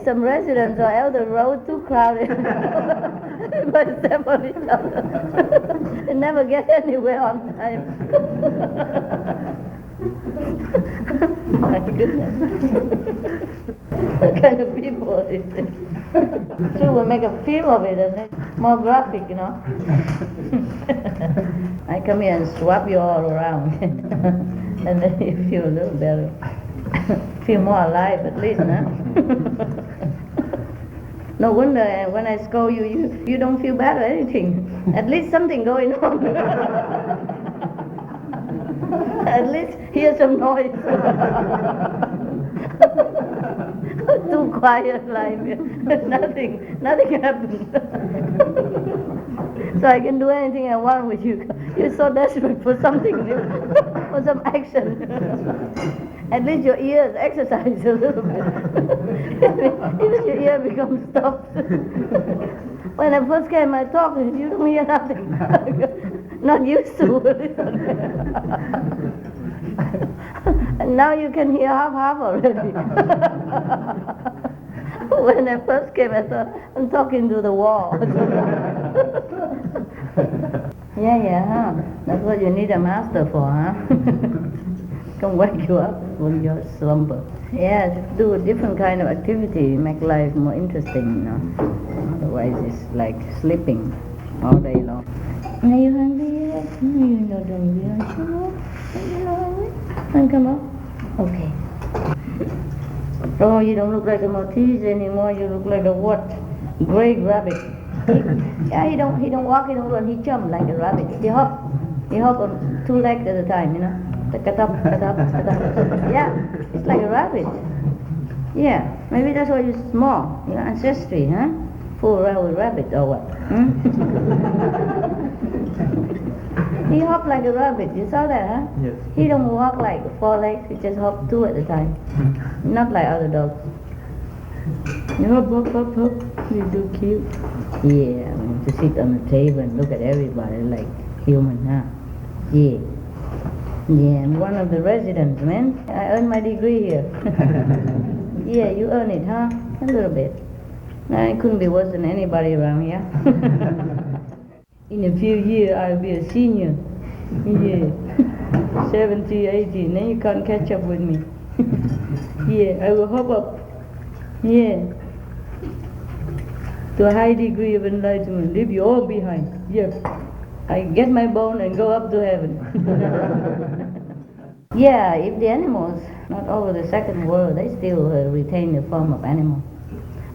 some residents or elder road too crowded. But step on each other. They never get anywhere on time. My goodness. What kind of people is this? So we make a film of it and it's more graphic, you know. I come here and swap you all around. And then you feel a little better. Feel more alive at least, huh? No wonder when I scold you don't feel bad or anything. At least something going on. At least hear some noise. Too quiet life. Nothing happened. So I can do anything I want with you. You're so desperate for something new, for some action. At least your ears exercise a little bit. Even your ear becomes stopped. When I first came, I talked, you don't hear nothing. Not used to it. And now you can hear half already. When I first came, I thought, I'm talking to the wall. Yeah, huh? That's what you need a master for, huh? Can wake you up when you're slumber. Yeah, to do a different kind of activity, make life more interesting, you know. Otherwise it's like sleeping all day long. Are you hungry yet? No, you're not hungry, aren't you? No? Are you not hungry? Then come up. Okay. Oh, you don't look like a Maltese anymore, you look like a what? Gray rabbit. He don't walk, he don't run, he jump like a rabbit. He hop on 2 legs at a time, you know. Yeah, it's like a rabbit. Yeah, maybe that's why you're small. Your ancestry, huh? Fool around with rabbit or what? He hop like a rabbit. You saw that, huh? Yes. He don't walk like 4 legs. He just hop 2 at a time. Not like other dogs. You hop. You're so cute. Yeah, I mean, to sit on the table and look at everybody like human, huh? Yeah. Yeah, I'm one of the residents, man. I earned my degree here. Yeah, you earn it, huh? A little bit. I couldn't be worse than anybody around here. In a few years, I'll be a senior. Yeah. 70, 80, then you can't catch up with me. Yeah, I will hop up. Yeah. To a high degree of enlightenment, leave you all behind. Yeah. I get my bone and go up to heaven. Yeah, if the animals, not over the second world, they still retain the form of animal.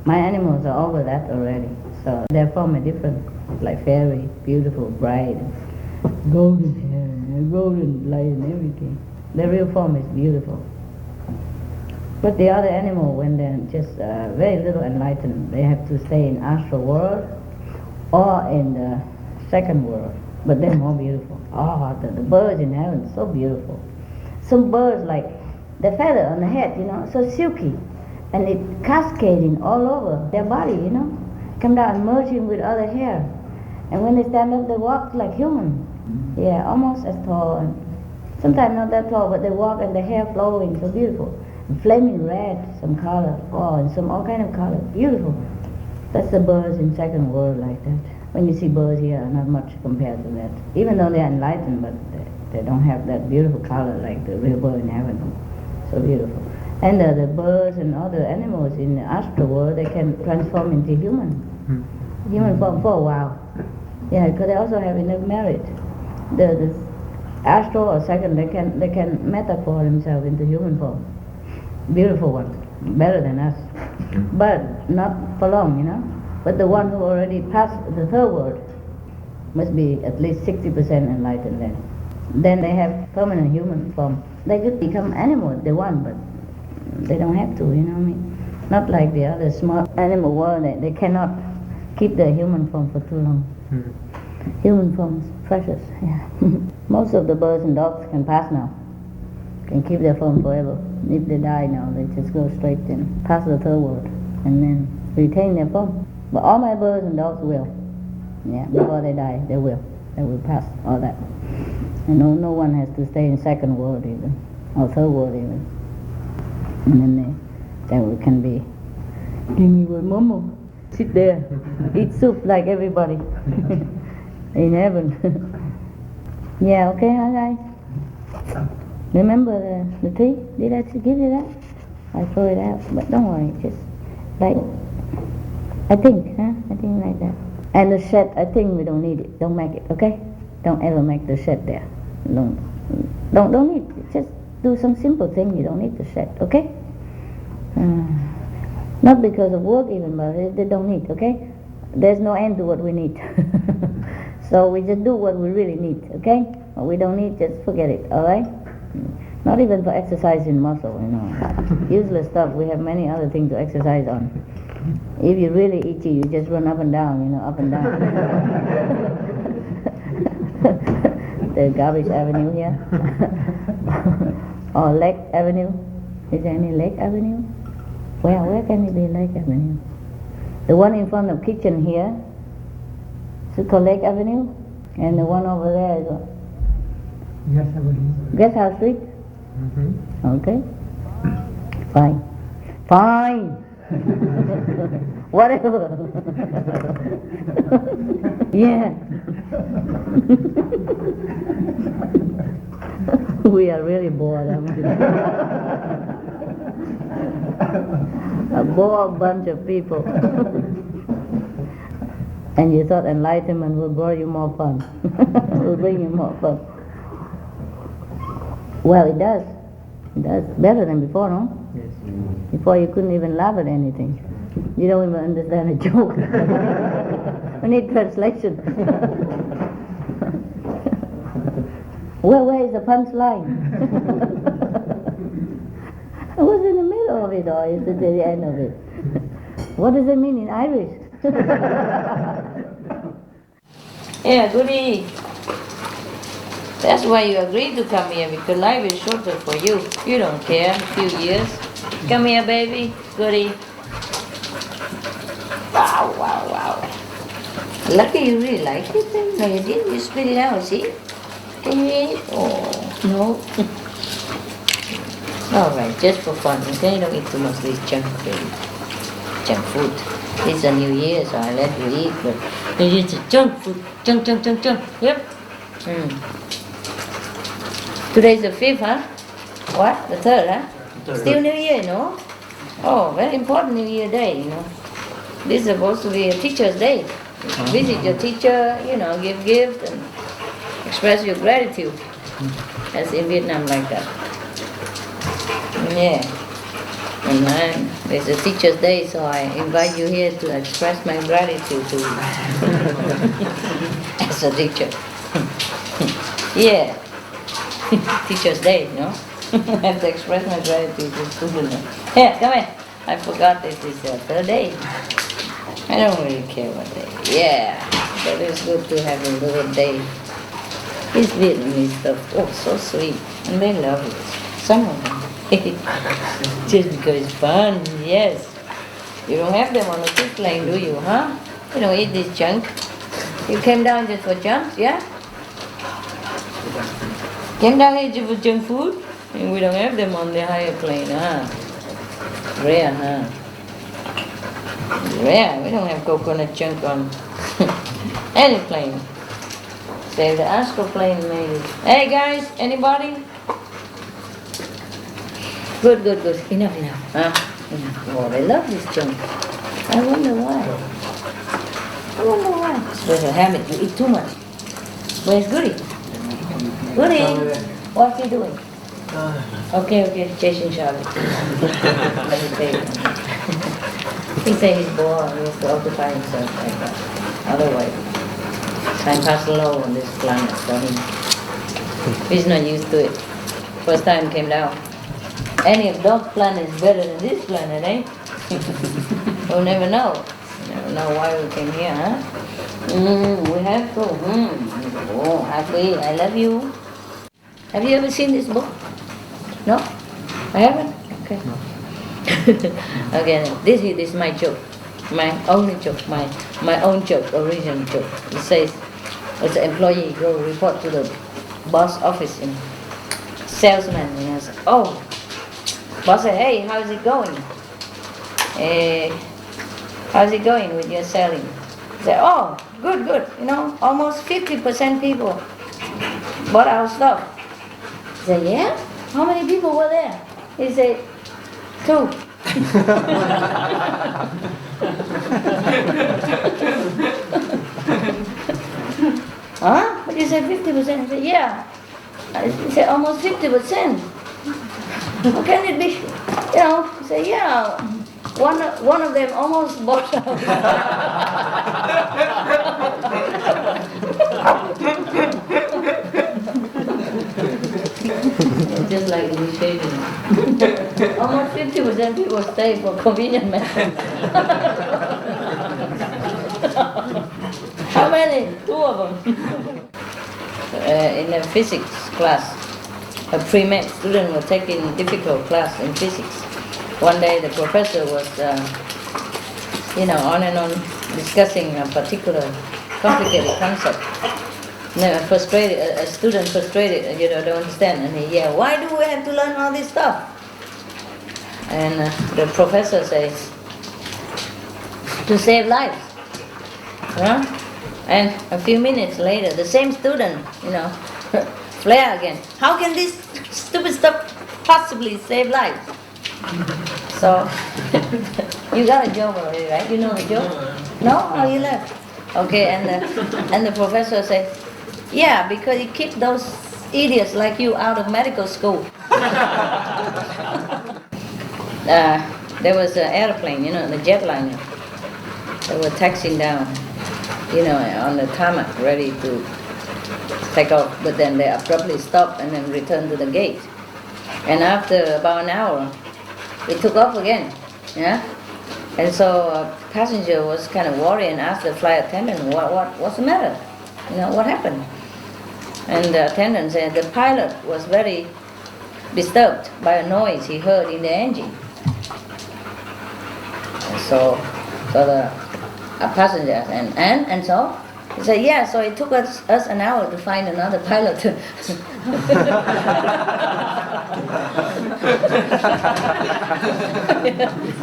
My animals are over that already, so their form is different, like fairy, beautiful, bright, golden hair, golden light and everything. Their real form is beautiful. But the other animal, when they're just very little enlightened, they have to stay in astral world or in the second world, but they're more beautiful. Oh, the birds in heaven, so beautiful. Some birds, like the feather on the head, you know, so silky, and it cascading all over their body, you know, come down and merging with other hair. And when they stand up, they walk like human. Yeah, almost as tall, and sometimes not that tall, but they walk and the hair flowing, so beautiful. Flaming red, some color, oh, and some all kind of color, beautiful. That's the birds in second world like that. When you see birds here, not much compared to that. Even though they're enlightened, but they don't have that beautiful color like the real bird in heaven. So beautiful. And the birds and other animals in the astral world, they can transform into human form for a while. Yeah, because they also have enough merit. The astral or second, they can metaphor themselves into human form. Beautiful one, better than us, but not for long, you know. But the one who already passed the third world must be at least 60% enlightened then. Then they have permanent human form. They could become animal if they want, but they don't have to, you know what I mean? Not like the other small animal world, they cannot keep their human form for too long. Human form is precious, yeah. Most of the birds and dogs can pass now, can keep their form forever. If they die now, they just go straight in, pass the third world, and then retain their form. But all my birds and dogs will. Yeah, before they die, they will pass all that. And no one has to stay in second world even, or third world even. And then they can be Give me one momo. Sit there. Eat soup like everybody. In heaven. Yeah, okay, huh, guys? Remember the tree? Did I give you that? I throw it out, but don't worry, just like, I think like that. And the shed, I think we don't need it. Don't make it, okay? Don't ever make the shed there. Don't need it. Just do some simple thing. You don't need the shed, okay? Not because of work even, but they don't need, okay? There's no end to what we need. So we just do what we really need, okay? What we don't need, just forget it, alright? Not even for exercising muscle, Useless stuff. We have many other things to exercise on. If you're really itchy, you just run up and down, up and down. The garbage avenue here. Or Lake Avenue. Is there any Lake Avenue? Where can it be Lake Avenue? The one in front of kitchen here, it's called Lake Avenue. And the one over there is what? Guest Avenue. Guest House Street? Okay. Fine. Whatever. Yeah. We are really bored, aren't we? A bored bunch of people. And you thought enlightenment will bring you more fun. Will bring you more fun. Well, it does. It does. Better than before, no? Yes. Before you couldn't even laugh at anything. You don't even understand a joke. We need translation. Where is the punchline? I was in the middle of it, or is it the end of it? What does it mean in Irish? Yeah, goody. That's why you agreed to come here, because life is shorter for you. You don't care, a few years. Come here, baby. Goody. Wow. Lucky you really liked it then. No, you didn't. You spit it out, see? Can you eat it? Oh, no. Alright, just for fun, okay? Don't eat too much of this junk food. It's a new year, so I let you eat, but it's a junk food. Junk. Yep. Today's the 5th, huh? What? The 3rd, huh? Still New Year, no? Oh, very important New Year day, This is supposed to be a teacher's day. Visit your teacher, give gift and express your gratitude. That's in Vietnam like that. Yeah. And then it's a teacher's day, so I invite you here to express my gratitude to you. As a teacher. Yeah. Teacher's day, I have to express my gratitude to students. Here, come here. I forgot this is the 3rd day. I don't really care what day. Yeah, but it's good to have a little day. It's Vietnamese stuff. Oh, so sweet. And they love it. Some of them. Just because it's fun, yes. You don't have them on the fish lane, do you, huh? You don't eat this junk. You came down just for junk, yeah? Came down here just for junk food? And we don't have them on the higher plane, huh? Rare, huh? Rare. We don't have coconut junk on any plane. Say the Astral plane maybe. Hey guys, anybody? Good. Enough. Huh? Enough. Oh, they love this junk. I wonder why. It's a habit. You eat too much. Where's Goody? Goody! What's he doing? Okay, chasing Charlie. Let me tell you. He said he's bored. He has to occupy himself like that. Otherwise, time passes slow on this planet for him. He's not used to it. First time came down. Any of those planets is better than this planet, eh? We'll never know. Never know why we came here, huh? We have to. Oh, happy. I love you. Have you ever seen this book? No? I haven't? Okay. Okay, this is my joke. My only joke. My own joke, original joke. It says, as an employee, go report to the boss office in salesman. And he says, oh, boss said, hey, how is it going? How's it going with your selling? He said, oh, good, good. Almost 50% people bought our stuff. I said, yeah? How many people were there? He said, 2. Huh? But you said 50%. I said, yeah. He said, almost 50%. How can it be? He said, yeah. One of them almost bought out. Just like initiation. Almost 50% people stay for convenient method. How many? 2 of them. In a physics class, a pre-med student was taking a difficult class in physics. One day the professor was, on and on discussing a particular complicated concept. A student frustrated, don't understand, and he, why do we have to learn all this stuff? And the professor says, to save lives. And a few minutes later, the same student, flare again. How can this stupid stuff possibly save lives? So, you got a joke already, right? You know the joke? No? Oh, you left. Okay, and the professor said, yeah, because you keep those idiots like you out of medical school. There was an airplane, the jetliner. They were taxiing down, on the tarmac, ready to take off. But then they abruptly stopped and then returned to the gate. And after about an hour, it took off again. Yeah. And so a passenger was kind of worried and asked the flight attendant, what's the matter? What happened? And the attendant said the pilot was very disturbed by a noise he heard in the engine. So the passenger asked, and so? He said, yeah, so it took us an hour to find another pilot.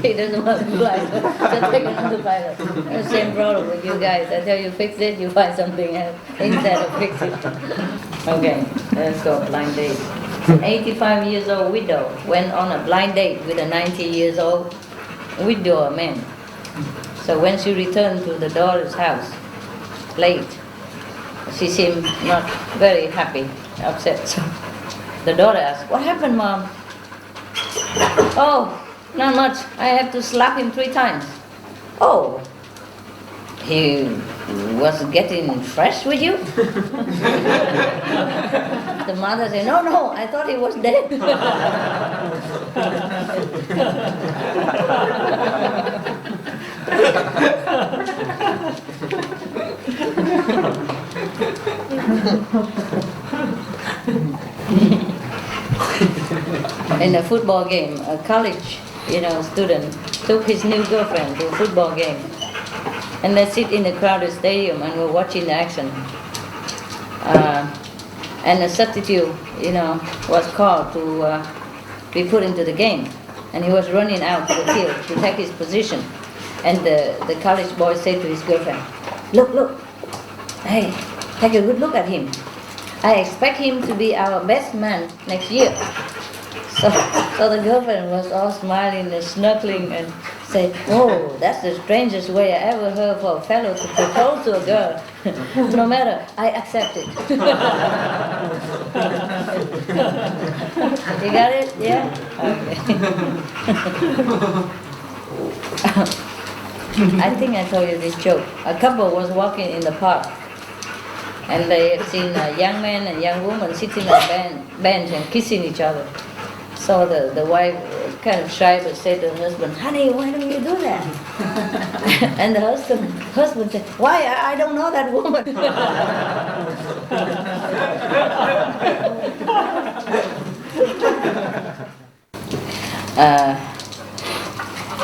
He doesn't want to fly, so take another pilot. The same problem with you guys. I tell you fix it, you find something else instead of fix it. Okay, let's go, blind date. 85 years old widow went on a blind date with a 90 years old widower man. So when she returned to the daughter's house, late, she seemed not very happy, upset. So the daughter asked, what happened, Mom? Oh, not much. I have to slap him 3 times. Oh, he was getting fresh with you? The mother said, no, I thought he was dead. In a football game, a college, student took his new girlfriend to a football game, and they sit in a crowded stadium and were watching the action. And a substitute, was called to be put into the game, and he was running out to the field to take his position. And the college boy said to his girlfriend, look, hey, take a good look at him. I expect him to be our best man next year. So the girlfriend was all smiling and snuggling and said, oh, that's the strangest way I ever heard for a fellow to propose to a girl. No matter, I accept it. You got it? Yeah? Okay. I think I told you this joke. A couple was walking in the park, and they had seen a young man and young woman sitting on a bench and kissing each other. So the wife was kind of shy but said to her husband, honey, why don't you do that? And the husband said, why? I don't know that woman.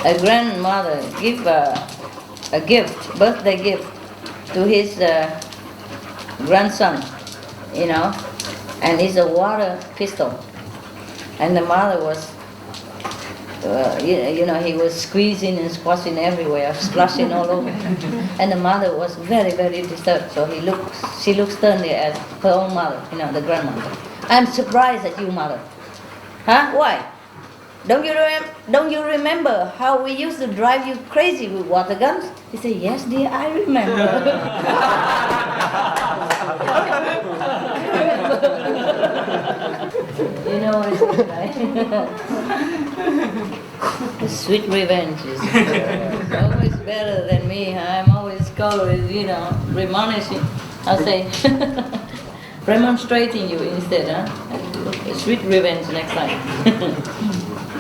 A grandmother gave a gift, birthday gift, to his grandson, and it's a water pistol. And the mother was he was squeezing and squashing everywhere, splashing all over. And the mother was very, very disturbed. So she looked sternly at her own mother, the grandmother. I'm surprised at you, mother. Huh? Why? Don't you remember how we used to drive you crazy with water guns? He said, yes, dear, I remember. It's right. The sweet revenge is always better than me. I'm always remonishing. I'll say, remonstrating you instead, huh? Sweet revenge next time.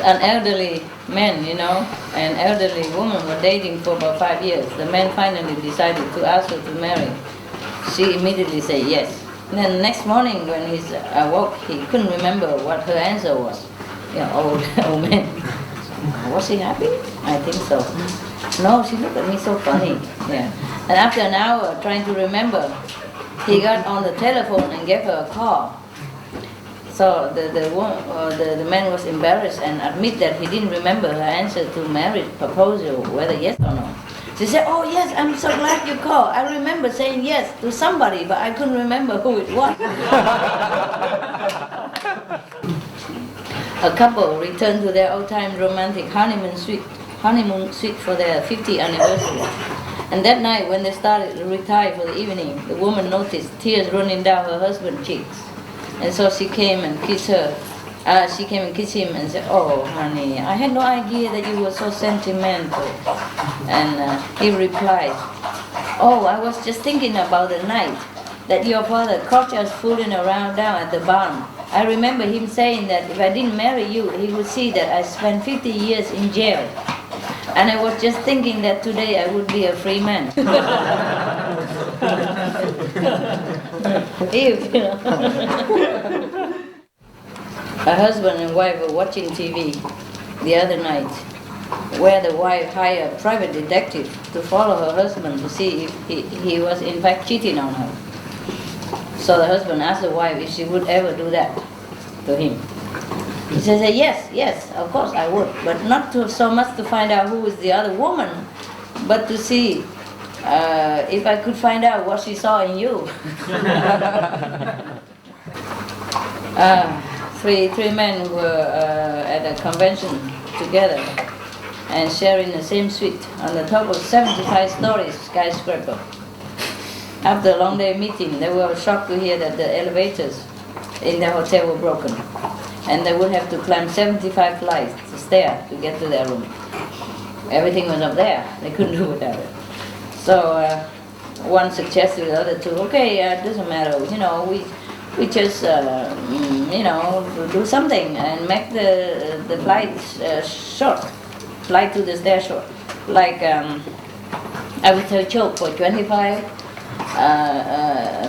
An elderly man, an elderly woman were dating for about 5 years. The man finally decided to ask her to marry. She immediately said yes. And then the next morning when he awoke, he couldn't remember what her answer was. Old man. Was she happy? I think so. No, she looked at me so funny. Yeah. And after an hour trying to remember, he got on the telephone and gave her a call. So the man was embarrassed and admit that he didn't remember her answer to marriage proposal, whether yes or no. She said, oh yes, I'm so glad you called. I remember saying yes to somebody, but I couldn't remember who it was. A couple returned to their old-time romantic honeymoon suite for their 50th anniversary. And that night, when they started to retire for the evening, the woman noticed tears running down her husband's cheeks. And so she came and kissed him and said, oh, honey, I had no idea that you were so sentimental. And he replied, oh, I was just thinking about the night that your father caught us fooling around down at the barn. I remember him saying that if I didn't marry you, he would see that I spent 50 years in jail. And I was just thinking that today I would be a free man. A husband and wife were watching TV the other night, where the wife hired a private detective to follow her husband to see if he was in fact cheating on her. So the husband asked the wife if she would ever do that to him. She said, yes, of course I would, but not so much to find out who is the other woman, but to see if I could find out what she saw in you. Three men were at a convention together and sharing the same suite on the top of 75-story skyscraper. After a long day meeting, they were shocked to hear that the elevators in the hotel were broken, and they would have to climb 75 flights of stairs to get to their room. Everything was up there; they couldn't do without it. So one suggested to the other two, okay, it doesn't matter, we just do something and make the flight short, flight to the stair short. Like I will tell joke for 25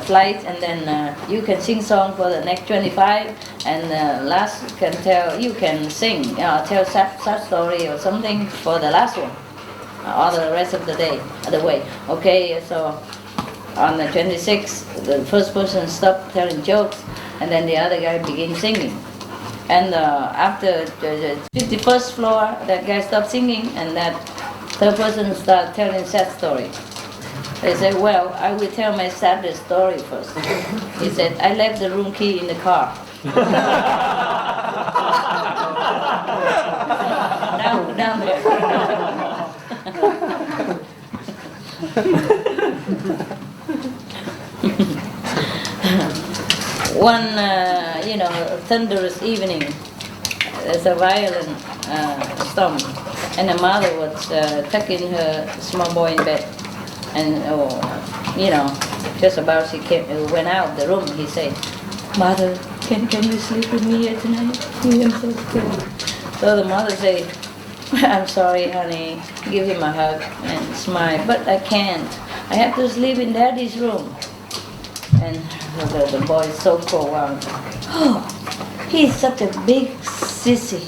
flights, and then you can sing song for the next 25, and last you can sing, tell sad story or something for the last one, or the rest of the way. Okay, so on the 26th, the first person stopped telling jokes, and then the other guy began singing. And after the 51st floor, that guy stopped singing, and that third person started telling sad story. They said, well, I will tell my saddest story first. He said, I left the room key in the car. down there. One, thunderous evening, there's a violent storm, and the mother was tucking her small boy in bed, and just about she went out the room, he said, "Mother, can you sleep with me here tonight? I'm so scared." So the mother said, "I'm sorry, honey." Give him a hug and smile, "But I can't. I have to sleep in Daddy's room." And the boy is so overwhelmed. "Oh, he's such a big sissy."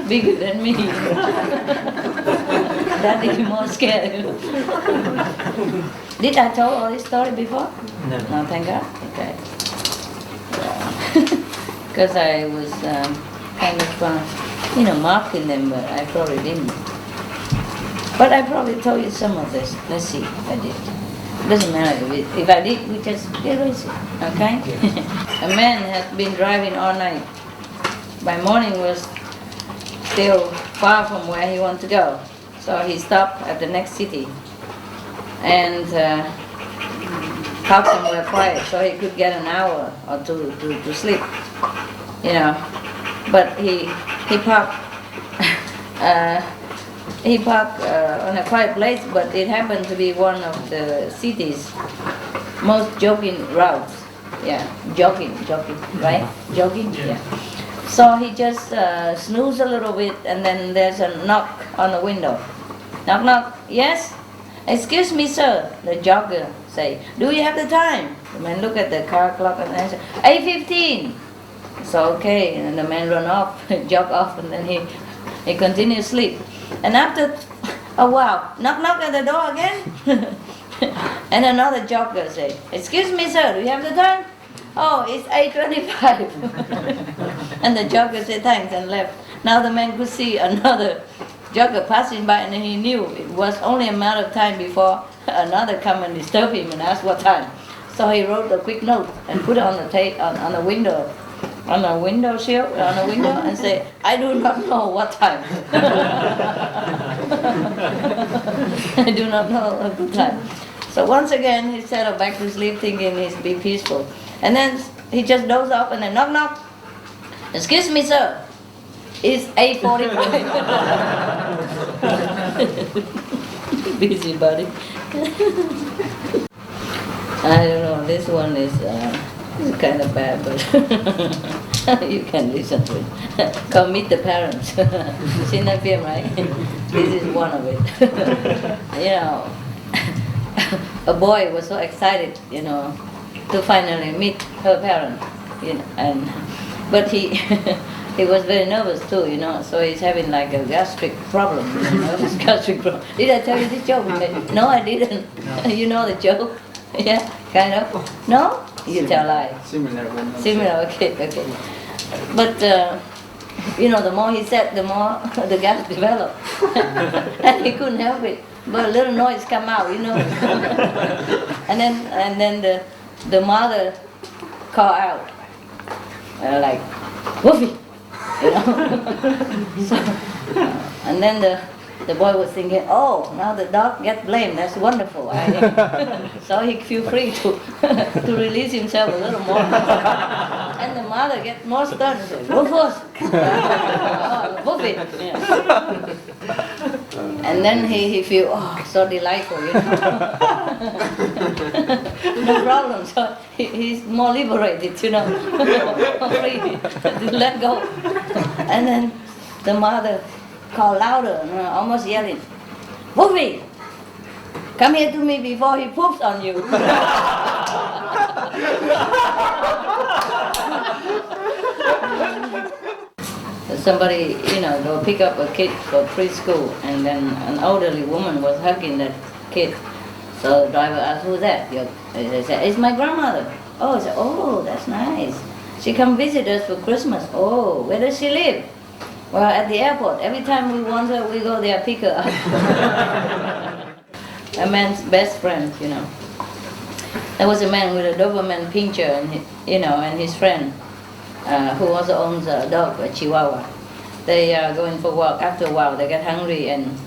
Bigger than me. Daddy more scared. Did I tell all this story before? No. No, thank God. Okay. Because I was kind of, marking them, but I probably didn't. But I probably told you some of this. Let's see if I did. It doesn't matter. If I did, we just erase it, okay? A man has been driving all night. By morning was still far from where he wanted to go. So he stopped at the next city and parked somewhere quiet so he could get an hour or two to sleep, But he parked on a quiet place, but it happened to be one of the city's most jogging routes. Yeah, jogging, right? Jogging, yeah. So he just snoozed a little bit, and then there's a knock on the window. Knock, knock. Yes? Excuse me, sir. The jogger say, do you have the time? The man look at the car clock and answer, 8:15. So okay, and the man run off, jog off, and then he continued sleep. And after a while, knock, knock at the door again. And another jogger say, excuse me, sir, do you have the time? Oh, it's 8:25. And the jogger said thanks and left. Now the man could see another jogger passing by, and he knew it was only a matter of time before another come and disturb him and ask what time. So he wrote a quick note and put it on the window. On a window sill, on a window, and say, I do not know what time. I do not know what time. So once again, he settled back to sleep thinking he'd be peaceful. And then he just dozed off and then knock, knock. Excuse me, sir. It's 8:45. Busy body. I don't know, this one is kind of bad, but you can listen to it. Come meet the parents. Seen that film, right? This is one of it. A boy was so excited, to finally meet her parents, but he he was very nervous too, so he's having like a gastric problem, gastric problem. Did I tell you this joke? No, I didn't. No. You know the joke? Yeah, kind of. No? You tell lie. Similar, okay. But, the more he said, the more the gas developed. And he couldn't help it. But a little noise come out, And then the mother called out, like, woofy, So, and then the boy was thinking, oh, now the dog gets blamed, that's wonderful. So he feel free to release himself a little more. And the mother gets more stern and says, woof woof. Woof it. And then he feel, so delightful, No problem, so he's more liberated, free to let go. And then the mother called louder, almost yelling, Woofy, come here to me before he poops on you. Somebody, they'll pick up a kid for preschool, and then an elderly woman was hugging that kid. So the driver asked, who's that? They said, it's my grandmother. Oh, I said, oh, that's nice. She come visit us for Christmas. Oh, where does she live? Well, at the airport. Every time we want her, we go there, pick her up. A man's best friend, There was a man with a Doberman pincher, and and his friend, who also owns a dog, a Chihuahua. They are going for a walk. After a while, they get hungry and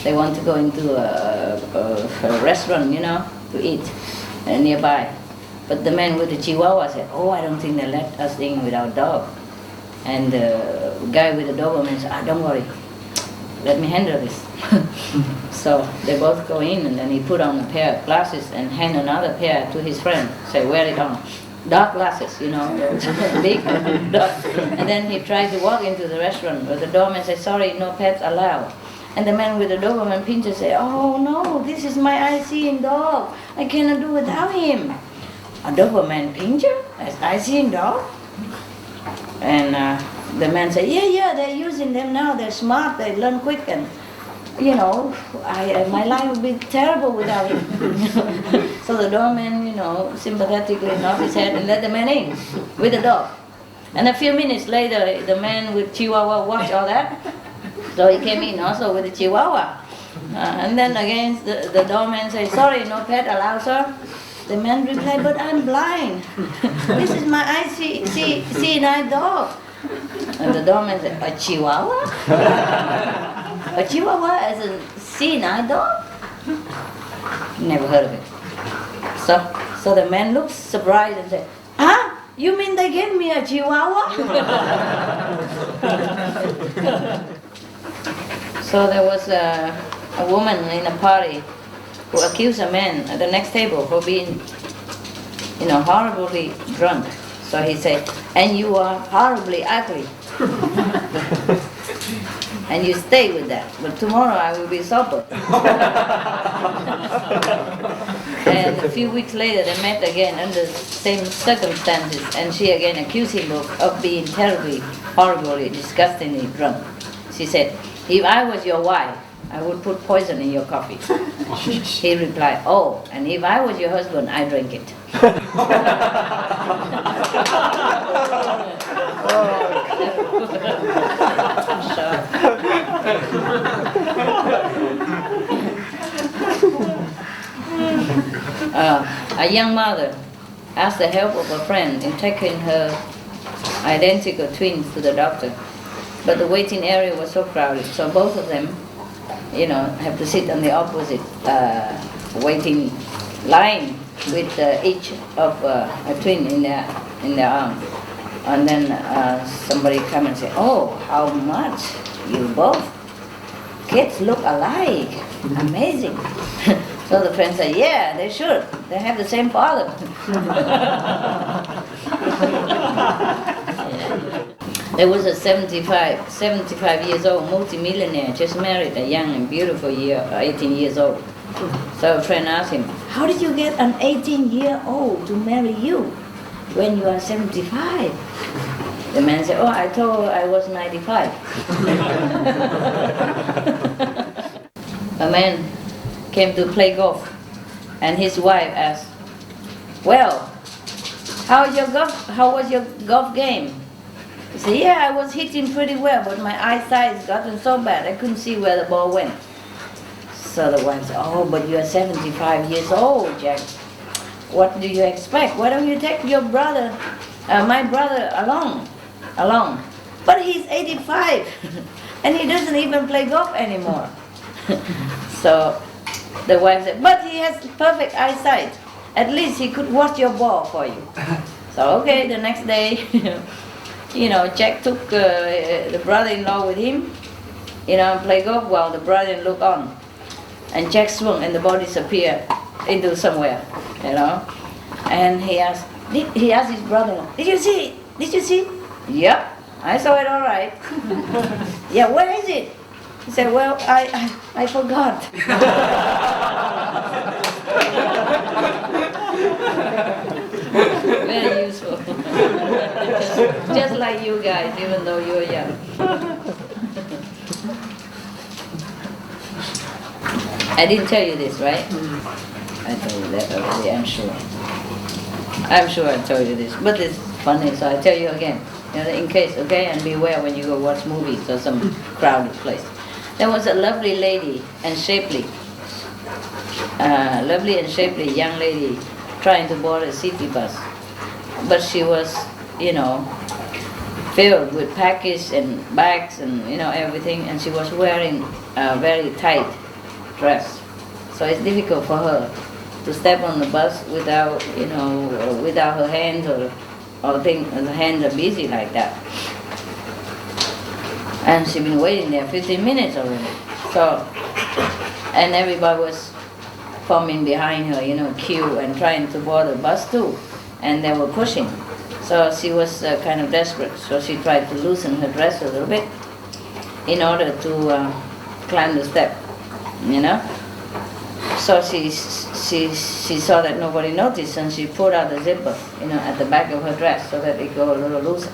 they want to go into a restaurant, to eat nearby. But the man with the Chihuahua said, oh, I don't think they let us in with our dog. And the guy with the Doberman said, don't worry, let me handle this. So they both go in, and then he put on a pair of glasses and hand another pair to his friend. Say, wear it on. Dark glasses, big dark. And then he tried to walk into the restaurant, but the doorman said, sorry, no pets allowed. And the man with the Doberman pincher said, oh no, this is my I-seeing dog. I cannot do without him. A Doberman pincher? As I-seeing dog? And the man said, yeah, they're using them now. They're smart, they learn quick, and my life would be terrible without him. So the doorman, sympathetically nodded his head and let the man in with the dog. And a few minutes later, the man with Chihuahua watched all that. So he came in also with the Chihuahua. And then again, the doorman said, sorry, no pet allowed, sir. The man replied, but I'm blind. This is my seeing-eye dog. And the doorman said, a Chihuahua? A Chihuahua is a seeing-eye dog? Never heard of it. So the man looked surprised and said, huh? You mean they gave me a Chihuahua? So there was a woman in a party who accused a man at the next table for being, horribly drunk. So he said, and you are horribly ugly. And you stay with that. But tomorrow I will be sober. And a few weeks later they met again under the same circumstances, and she again accused him of being terribly, horribly, disgustingly drunk. She said, if I was your wife, I would put poison in your coffee. He replied, oh, and if I was your husband, I'd drink it. A young mother asked the help of a friend in taking her identical twins to the doctor. But the waiting area was so crowded, so both of them, have to sit on the opposite waiting line with each of a twin in their arm. And then somebody come and say, oh, how much you both kids look alike, amazing. So the friend said, yeah, they should. They have the same father. There was a 75 years old multimillionaire just married a young and beautiful 18 years old. So a friend asked him, how did you get an 18-year-old to marry you when you are 75? The man said, oh, I told her I was 95. A man came to play golf, and his wife asked, well, how was your golf game? He said, yeah, I was hitting pretty well, but my eyesight has gotten so bad I couldn't see where the ball went. So the wife said, oh, but you're 75 years old, Jack. What do you expect? Why don't you take your brother, my brother, along? But he's 85, and he doesn't even play golf anymore. So the wife said, but he has perfect eyesight. At least he could watch your ball for you. So okay, the next day, Jack took the brother-in-law with him, and play golf while the brother looked on. And Jack swung and the ball disappeared into somewhere, And he asked his brother-in-law, did you see it? Did you see it? Yep, I saw it all right. Yeah, where is it? He said, well, I forgot. Very useful. Just like you guys, even though you're young. I didn't tell you this, right? I told you that already, I'm sure. I'm sure I told you this, but it's funny, so I tell you again, in case, okay? And beware when you go watch movies or some crowded place. There was a lovely lady and shapely young lady trying to board a city bus. But she was, filled with packages and bags and, everything, and she was wearing a very tight dress. So it's difficult for her to step on the bus without, without her hands or the hands are busy like that. And she'd been waiting there 15 minutes already. So, and everybody was forming behind her, queue and trying to board the bus too. And they were pushing. So she was kind of desperate. So she tried to loosen her dress a little bit in order to climb the step, So she saw that nobody noticed, and she pulled out the zipper, at the back of her dress so that it go a little looser.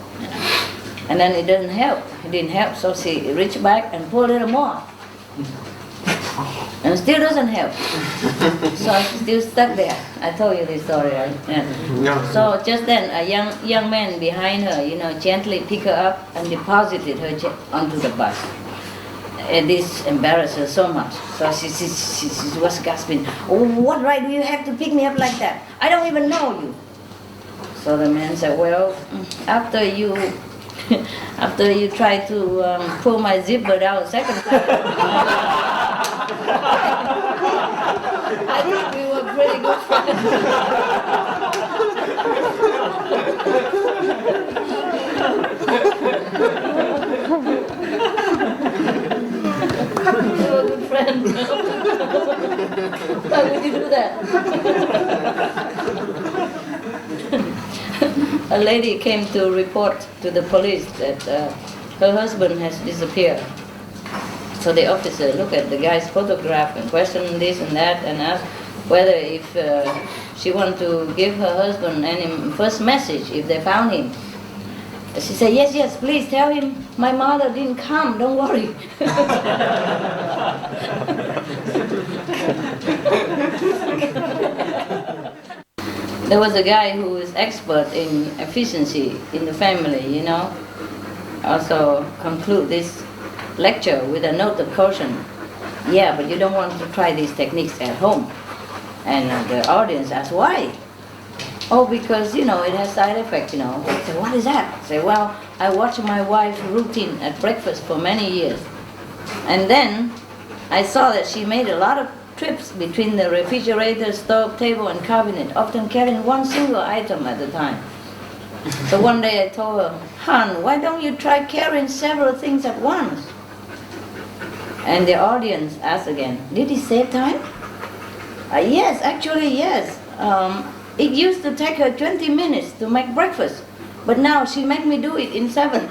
And then it didn't help. So she reached back and pulled a little more. And still doesn't help. So I'm still stuck there. I told you this story, right? Yeah. So just then, a young man behind her, gently picked her up and deposited her onto the bus. And this embarrassed her so much. So she was gasping, "Oh, what right do you have to pick me up like that? I don't even know you." So the man said, "Well, after you try to pull my zipper out second time, I think we were pretty good friends." We were good friends. Why would you do that? A lady came to report to the police that her husband has disappeared. So the officer looked at the guy's photograph and questioned this and that and asked whether if she wanted to give her husband any first message if they found him. She said, yes, please tell him my mother didn't come, don't worry. There was a guy who is expert in efficiency in the family, also conclude this lecture with a note of caution. Yeah, but you don't want to try these techniques at home. And the audience asked, why? Oh, because, it has side effects, I said, what is that? I said, well, I watched my wife's routine at breakfast for many years. And then I saw that she made a lot of trips between the refrigerator, stove, table, and cabinet, often carrying one single item at a time. So one day I told her, hon, why don't you try carrying several things at once? And the audience asked again, did he save time? Yes, actually, yes. It used to take her 20 minutes to make breakfast, but now she makes me do it in 7.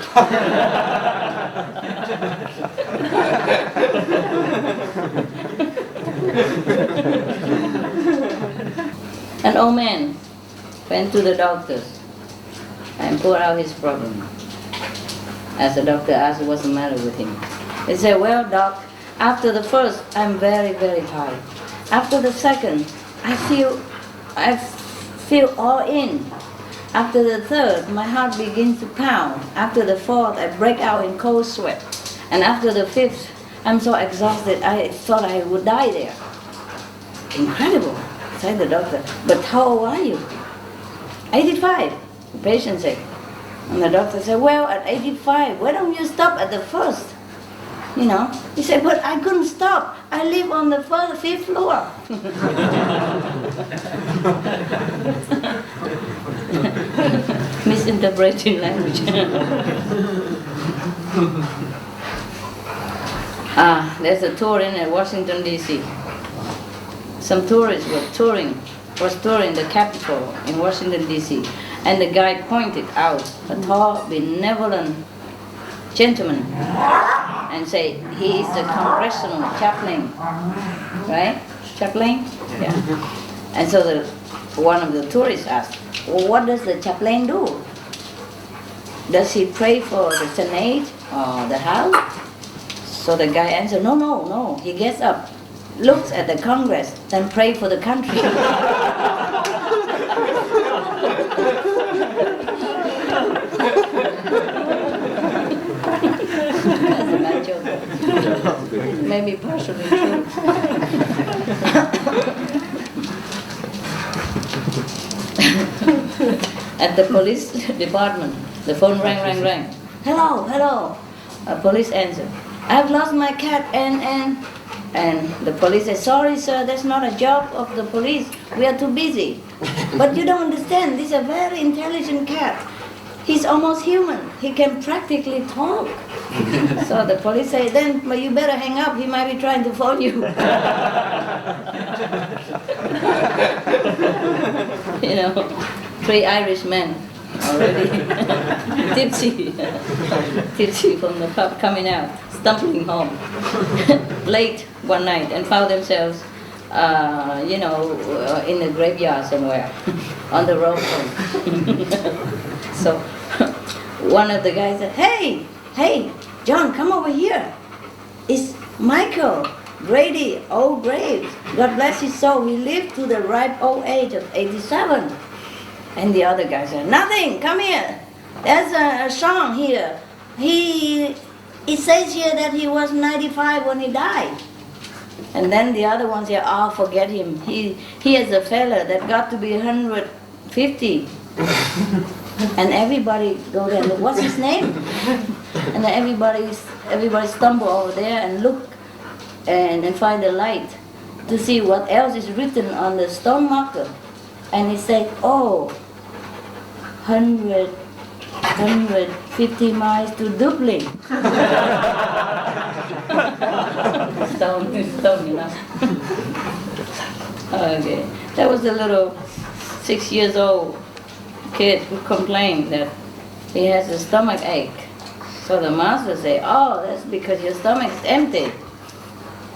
An old man went to the doctors and poured out his problem. As the doctor asked what's the matter with him, he said, well, doc, after the first, I'm very, very tired. After the second, I feel all in. After the third, my heart begins to pound. After the fourth, I break out in cold sweat. And after the fifth, I'm so exhausted, I thought I would die there. Incredible, said the doctor. But how old are you? 85, the patient said. And the doctor said, well, at 85, why don't you stop at the first? He said, but I couldn't stop. I live on the 5th floor. Misinterpreting language. There's a tour in Washington, D.C. Some tourists was touring the Capitol in Washington, D.C. And the guide pointed out a tall, benevolent gentleman and say he is the congressional chaplain, right? Chaplain? Yeah. And so one of the tourists asked, well, what does the chaplain do? Does he pray for the Senate or the House? So the guy answered, no. He gets up, looks at the Congress, then pray for the country. That's a bad joke. Maybe partially true. At the police department, the phone rang. Hello. A police answer. I've lost my cat and the police said, sorry sir, that's not a job of the police. We are too busy. But you don't understand, this is a very intelligent cat. He's almost human. He can practically talk. So the police say, then you better hang up. He might be trying to phone you. 3 Irish men already tipsy from the pub coming out, stumbling home late one night and found themselves, in the graveyard somewhere on the road home. So one of the guys said, hey, John, come over here. It's Michael. Grady, old Graves, God bless his soul, he lived to the ripe old age of 87. And the other guy said, nothing, come here. There's a song here. It says here that he was 95 when he died. And then the other one said, oh, forget him. He is a fella that got to be 150. And everybody go there and look, what's his name? And then everybody stumble over there and look and find the light to see what else is written on the stone marker. And he said, oh, 150 miles to Dublin. Stone, you know. Okay, that was a little 6 years old kid who complained that he has a stomach ache. So the master said, oh, that's because your stomach is empty.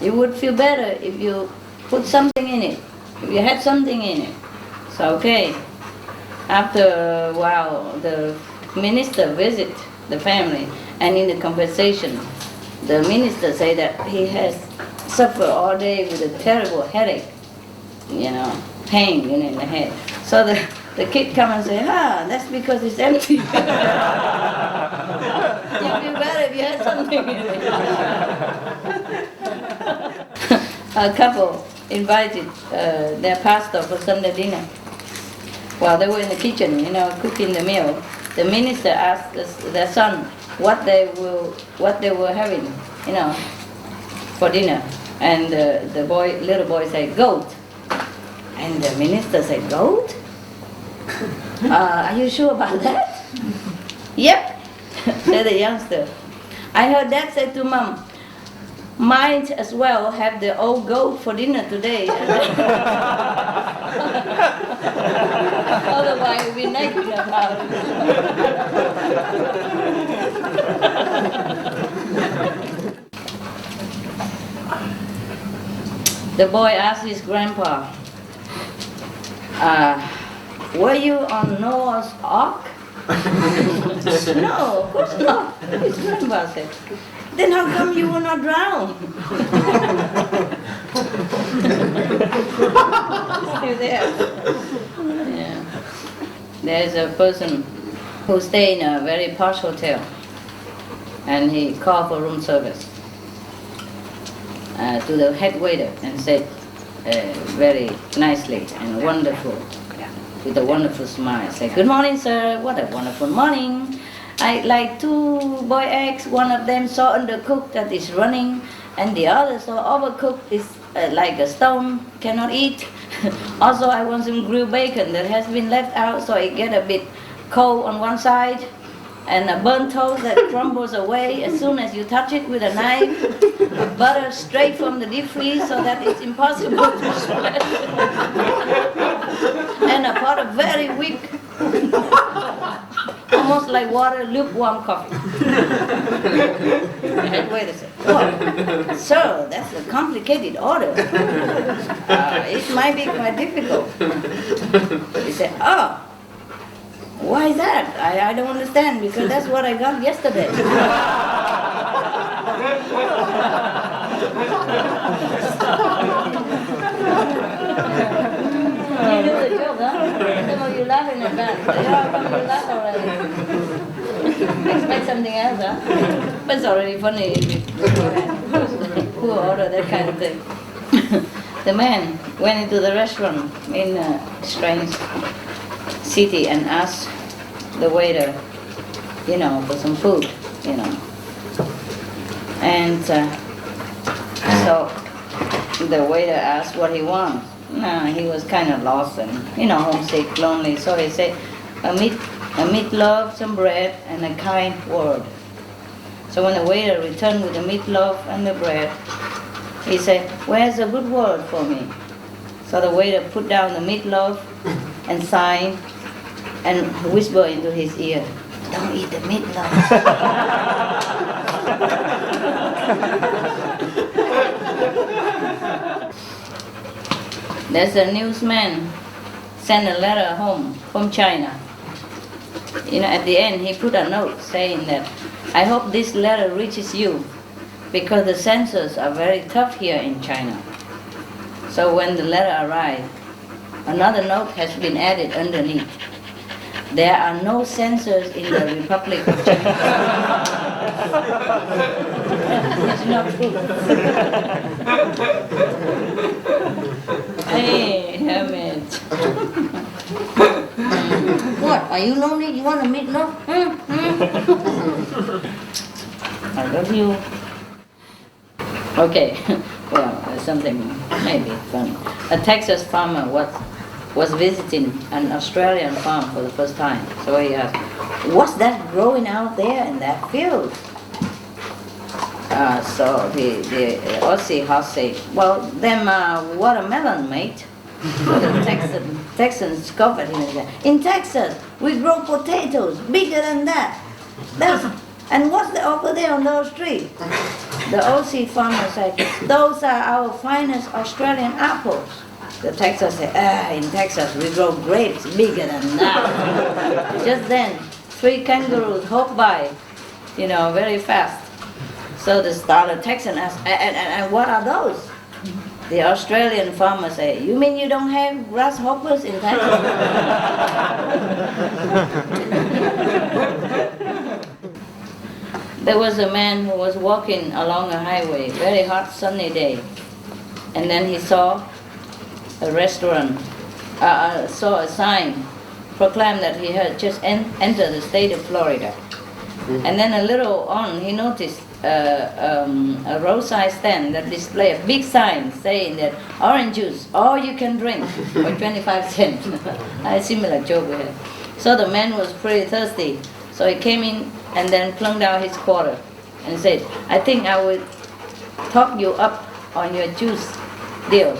You would feel better if you put something in it, if you had something in it. So okay, after a while the minister visit the family, and in the conversation the minister said that he has suffered all day with a terrible headache, you know, pain in the head. So the kid come and say, that's because it's empty. You feel better if you had something in it. A couple invited their pastor for Sunday dinner. While they were in the kitchen, you know, cooking the meal, the minister asked their son what they were having, you know, for dinner. And the little boy said, goat. And the minister said, goat? Are you sure about that? Yep, said the youngster. I heard Dad say to Mom, might as well have the old goat for dinner today. Otherwise we'll be naked about it. The boy asked his grandpa, were you on Noah's Ark? No, of course not. His grandpa said. Then how come you will not drown? Still there. Yeah. There's a person who stay in a very posh hotel, and he called for room service to the head waiter and said very nicely and wonderful, with a wonderful smile, say, good morning, sir, what a wonderful morning. I'd like 2 boiled eggs, one of them so undercooked that is running, and the other so overcooked is like a stone, cannot eat. Also I want some grilled bacon that has been left out so it get a bit cold on one side, and a burnt toast that crumbles away as soon as you touch it with a knife, butter straight from the deep freeze so that it's impossible to shred, and a pot of very weak, almost like water, lukewarm coffee. The head waiter said, oh, sir, that's a complicated order. It might be quite difficult. He said, oh, why is that? I don't understand, because that's what I got yesterday. You knew the joke, huh? Some of you laugh in advance. How come you laugh already? Expect something else, huh? But it's already funny. Who ordered that kind of thing? The man went into the restaurant in a strange city and asked the waiter, you know, for some food, you know. And so the waiter asked what he wants. No, he was kind of lost and, you know, homesick, lonely. So he said, a meatloaf, some bread, and a kind word. So when the waiter returned with the meatloaf and the bread, he said, where's a good word for me? So the waiter put down the meatloaf and signed and whispered into his ear, don't eat the meatloaf. There's a newsman sent a letter home from China. You know, at the end he put a note saying that, I hope this letter reaches you. because the censors are very tough here in China. So when the letter arrived, another note has been added underneath. There are no censors in the Republic of China. It's not true. Hey, hermit. What? Are you lonely? You want to meet? No? I love you. Okay. Well, something maybe funny. A Texas farmer was visiting an Australian farm for the first time. So he asked, "What's that growing out there in that field?" So the Aussie host said, "Well, them watermelon, mate." So the Texan scoffed at him and said, "In Texas, we grow potatoes bigger than that. And what's over there on those trees?" The Aussie farmer said, "Those are our finest Australian apples." The Texan said, "In Texas, we grow grapes bigger than that." Just then, 3 kangaroos hopped by, very fast. So the startled Texan asked, and what are those?" The Australian farmer said, "You mean you don't have grasshoppers in Texas?" There was a man who was walking along a highway, very hot sunny day, and then he saw a restaurant, saw a sign proclaimed that he had just entered the state of Florida. And then a little on, he noticed a roadside stand that displayed a big sign saying that orange juice, all you can drink, for 25 cents. A similar joke we had. So the man was pretty thirsty, so he came in and then plunked out his quarter and said, "I think I will top you up on your juice deal."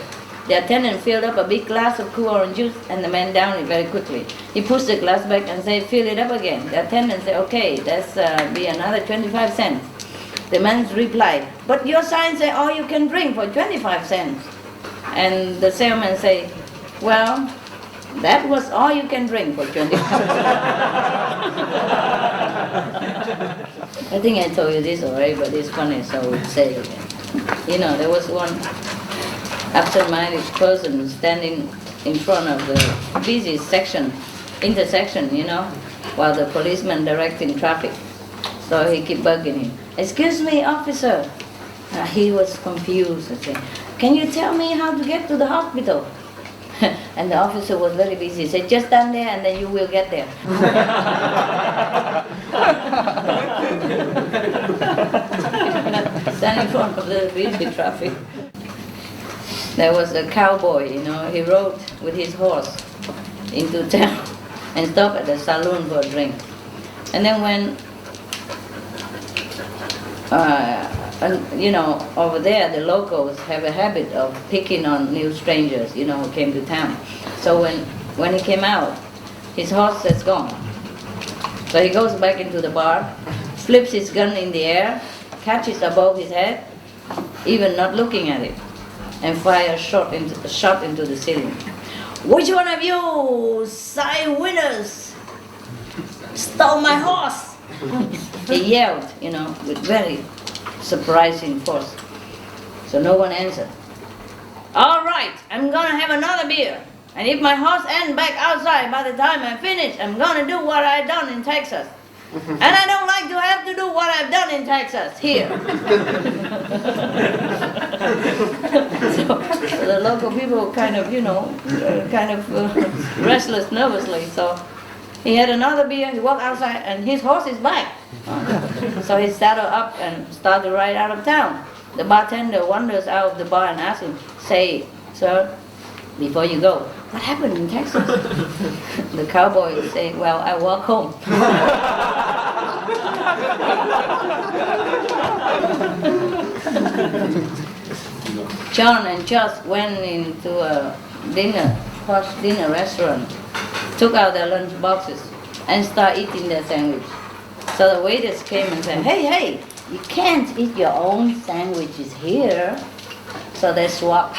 The attendant filled up a big glass of cool orange juice and the man downed it very quickly. He pushed the glass back and said, "Fill it up again." The attendant said, "Okay, that's be another 25 cents. The man replied, "But your sign says all you can drink for 25 cents. And the salesman said, "Well, that was all you can drink for 25 cents. I think I told you this already, but it's funny, so I would say it again. There was one absent-minded person standing in front of the busy intersection, while the policeman directing traffic. So he kept bugging him. "Excuse me, officer." He was confused. I said, "Can you tell me how to get to the hospital?" And the officer was very busy. He said, "Just stand there and then you will get there." Stand in front of the busy traffic. There was a cowboy, he rode with his horse into town and stopped at the saloon for a drink. And then when, over there the locals have a habit of picking on new strangers, who came to town. So when he came out, his horse is gone. So he goes back into the bar, flips his gun in the air, catches above his head, even not looking at it, and fires a shot into the ceiling. "Which one of you side winners stole my horse?" He yelled, with very surprising force. So no one answered. "All right, I'm gonna have another beer. And if my horse ends back outside by the time I finish, I'm gonna do what I done in Texas. And I don't like to have to do what I've done in Texas here." So the local people kind of, restless nervously. So he had another beer, he walked outside, and his horse is back. So he saddled up and started to ride out of town. The bartender wanders out of the bar and asks him, "Say, sir, before you go, what happened in Texas?" The cowboy said, "Well, I walk home." John and Josh went into a posh dinner restaurant, took out their lunch boxes, and started eating their sandwich. So the waiters came and said, hey, you can't eat your own sandwiches here." So they swapped.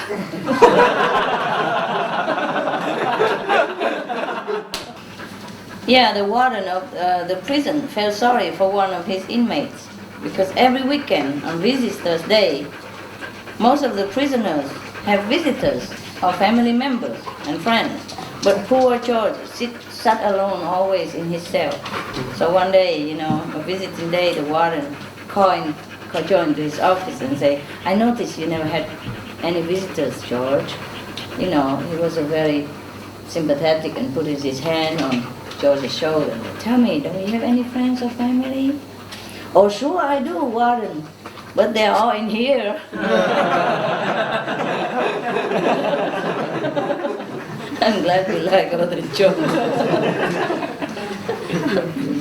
Yeah, the warden of the prison felt sorry for one of his inmates because every weekend on Visitors' Day, most of the prisoners have visitors or family members and friends. But poor George sat alone always in his cell. So one day, a visiting day, the warden called George into his office and say, "I noticed you never had any visitors, George." He was a very sympathetic and put his hand on George's shoulder. "Tell me, don't you have any friends or family?" "Oh, sure I do, warden, but they're all in here." I'm glad you like all the jokes.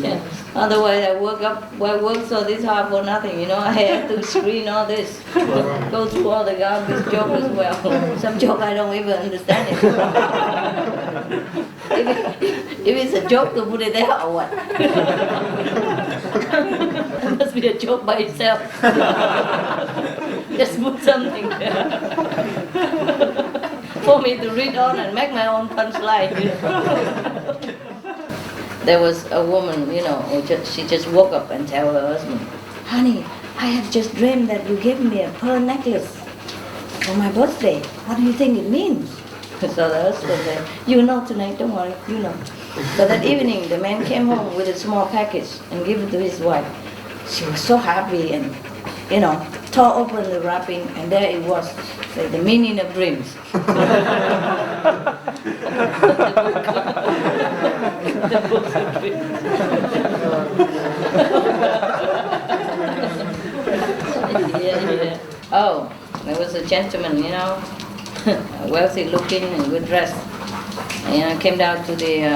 Yeah. Otherwise, I work so this hard for nothing. I have to screen all this, go through all the garbage joke as well. Some joke I don't even understand it. If it's a joke, to put it there or what? It must be a joke by itself. Just put something there for me to read on and make my own punchline. There was a woman, she just woke up and tell her husband, "Honey, I have just dreamed that you gave me a pearl necklace for my birthday. What do you think it means?" So the husband said, "You know tonight, don't worry, you know." So that evening, the man came home with a small package and gave it to his wife. She was so happy and, tore open the wrapping, and there it was, like the meaning of dreams. The books of dreams. Yeah. Oh, there was a gentleman, wealthy looking and good dressed. And came down to the,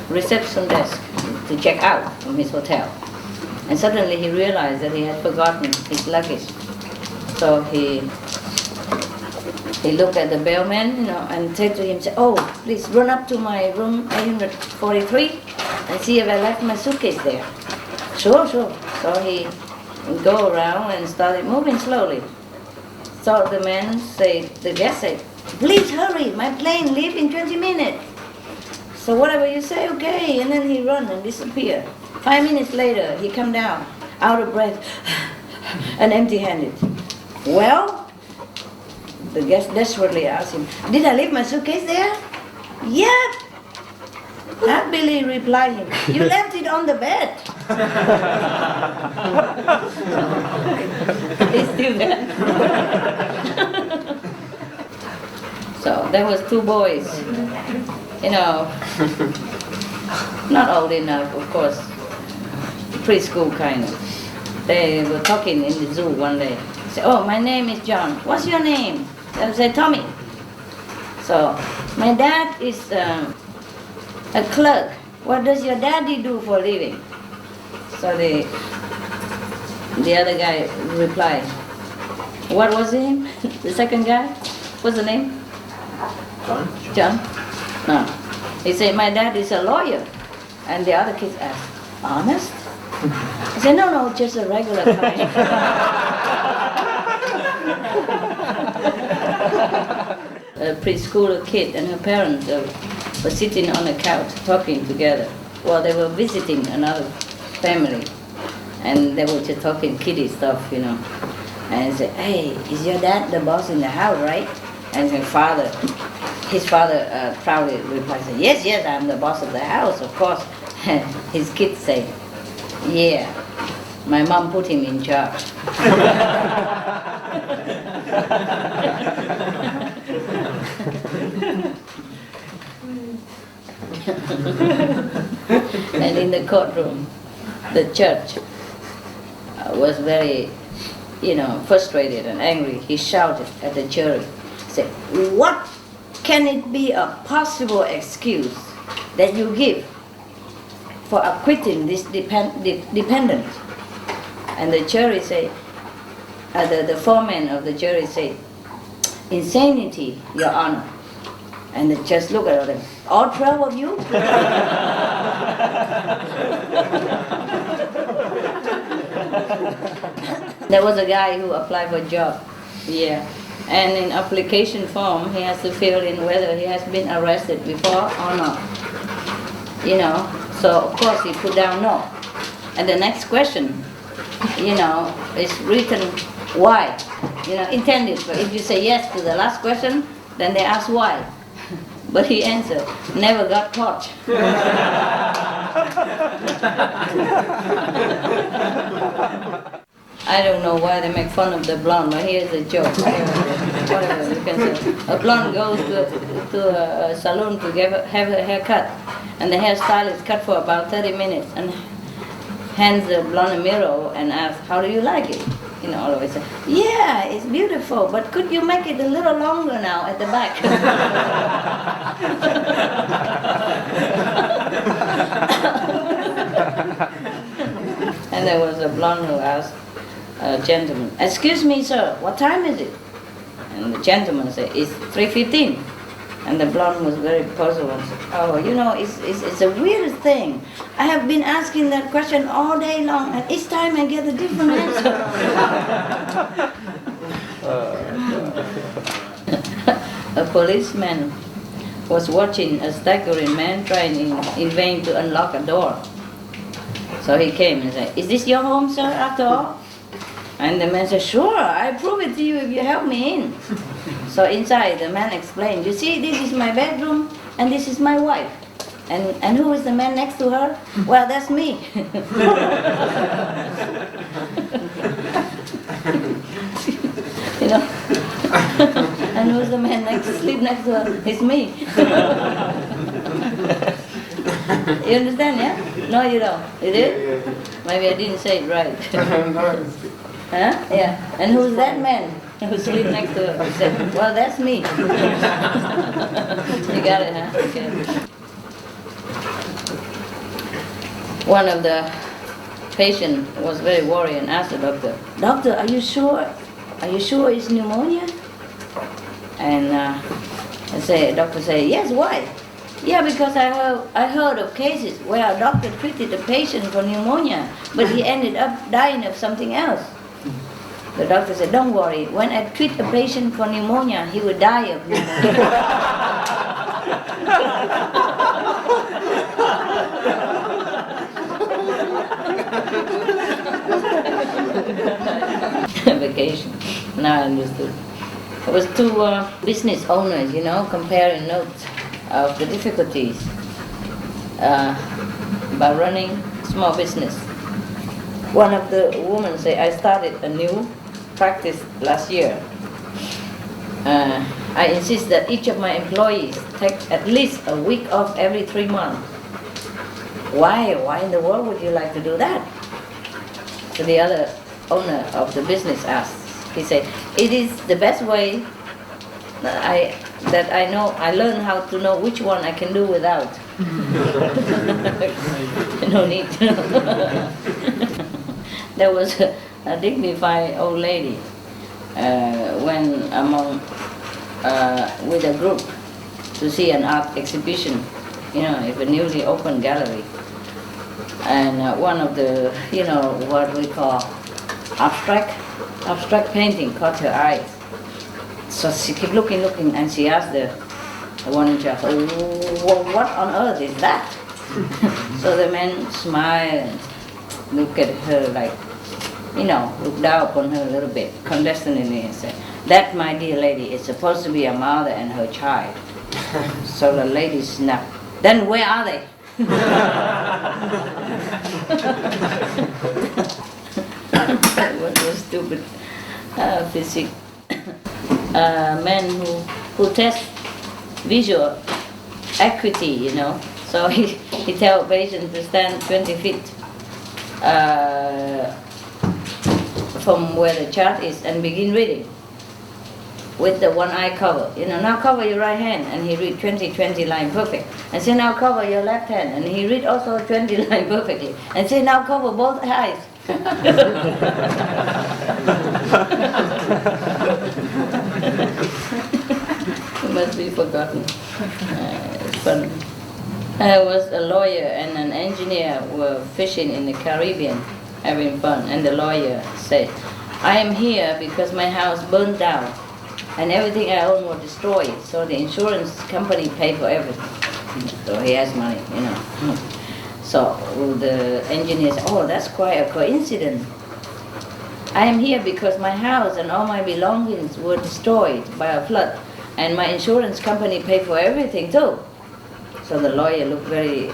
reception desk to check out from his hotel. And suddenly he realized that he had forgotten his luggage. So he looked at the bellman, and said to him, "Oh, please run up to my room 843 and see if I left my suitcase there." Sure. So he go around and started moving slowly. So the guest said, "Please hurry, my plane leaves in 20 minutes. So whatever you say, okay." And then he run and disappear. 5 minutes later, he come down, out of breath, and empty-handed. "Well?" The guest desperately asked him, "Did I leave my suitcase there?" "Yep." Happily replied him, "You left it on the bed." It's still there. So there was two boys, not old enough, of course, preschool kind of. They were talking in the zoo one day. Say, "Oh, my name is John. What's your name?" They say, "Tommy." So, "My dad is a clerk. What does your daddy do for a living?" So the other guy replied, what was his name? The second guy? What's the name? John? No. He said, "My dad is a lawyer." And the other kids asked, "Honest?" I said, No, just a regular kind." A preschooler kid and her parents were sitting on a couch talking together. Well, they were visiting another family, and they were just talking kiddie stuff, And I said, "Hey, is your dad the boss in the house, right?" And his father proudly replied, Yes, I'm the boss of the house, of course." And his kids say, "Yeah, my mom put him in charge." And in the courtroom, the judge was very, frustrated and angry. He shouted at the jury, said, "What can it be a possible excuse that you give for acquitting this dependent?" And the jury said, the foreman of the jury said, "Insanity, Your Honor." And the judge looked at them, "All 12 of you?" There was a guy who applied for a job, and in application form he has to fill in whether he has been arrested before or not. So of course he put down no. And the next question, is written why, intended. But if you say yes to the last question, then they ask why. But he answered, never got caught. I don't know why they make fun of the blonde, but here's a joke. Whatever you can say. A blonde goes to a salon to have her hair cut, and the hairstylist cut for about 30 minutes and hands the blonde a mirror and asks, how do you like it? All of it say, yeah, it's beautiful, but could you make it a little longer now at the back? And there was a blonde who asked a gentleman, excuse me, sir, what time is it? And the gentleman said, it's 3:15. And the blonde was very puzzled and said, oh, it's the weirdest thing. I have been asking that question all day long, and each time I get a different answer. A policeman was watching a staggering man trying in vain to unlock a door. So he came and said, is this your home, sir, after all? And the man said, sure, I prove it to you if you help me in. So inside, the man explained, you see, this is my bedroom, and this is my wife. And who is the man next to her? Well, that's me. And who's the man sleep next to her? It's me. You understand, yeah? No, you don't. You did? Maybe I didn't say it right. Huh? Yeah. And who's that man who sleeps next to her? He said, well, that's me. You got it, huh? Okay. One of the patients was very worried and asked the doctor, doctor, are you sure? Are you sure it's pneumonia? And the doctor said, yes, why? Yeah, because I heard of cases where a doctor treated a patient for pneumonia, but he ended up dying of something else. The doctor said, don't worry, when I treat a patient for pneumonia, he will die of pneumonia. Vacation. Now I understood. It was two business owners, comparing notes of the difficulties by running small business. One of the women said, I started a new practice last year. I insist that each of my employees take at least a week off every 3 months. Why? Why in the world would you like to do that? So the other owner of the business asked. He said, it is the best way that I know. I learn how to know which one I can do without. No need to know. There was a dignified old lady went with a group to see an art exhibition, if a newly opened gallery. And one of the, what we call abstract painting caught her eye. So she kept looking, and she asked the one in charge, oh, what on earth is that? So the man smiled and looked at her like, looked down upon her a little bit, condescendingly, and said, that, my dear lady, is supposed to be a mother and her child. So the lady snapped, then where are they? What was stupid physics. Man who tests visual acuity, So he tells patients to stand 20 feet from where the chart is and begin reading with the one eye cover. Now cover your right hand, and he read 20 line perfect. And say now cover your left hand, and he read also 20 line perfectly. And say now cover both eyes. It must be forgotten. It's fun. I was a lawyer and an engineer were fishing in the Caribbean, having fun, and the lawyer said, I am here because my house burned down and everything I owned was destroyed, so the insurance company paid for everything. So he has money, So the engineer said, oh, that's quite a coincidence. I am here because my house and all my belongings were destroyed by a flood, and my insurance company paid for everything too. So the lawyer looked very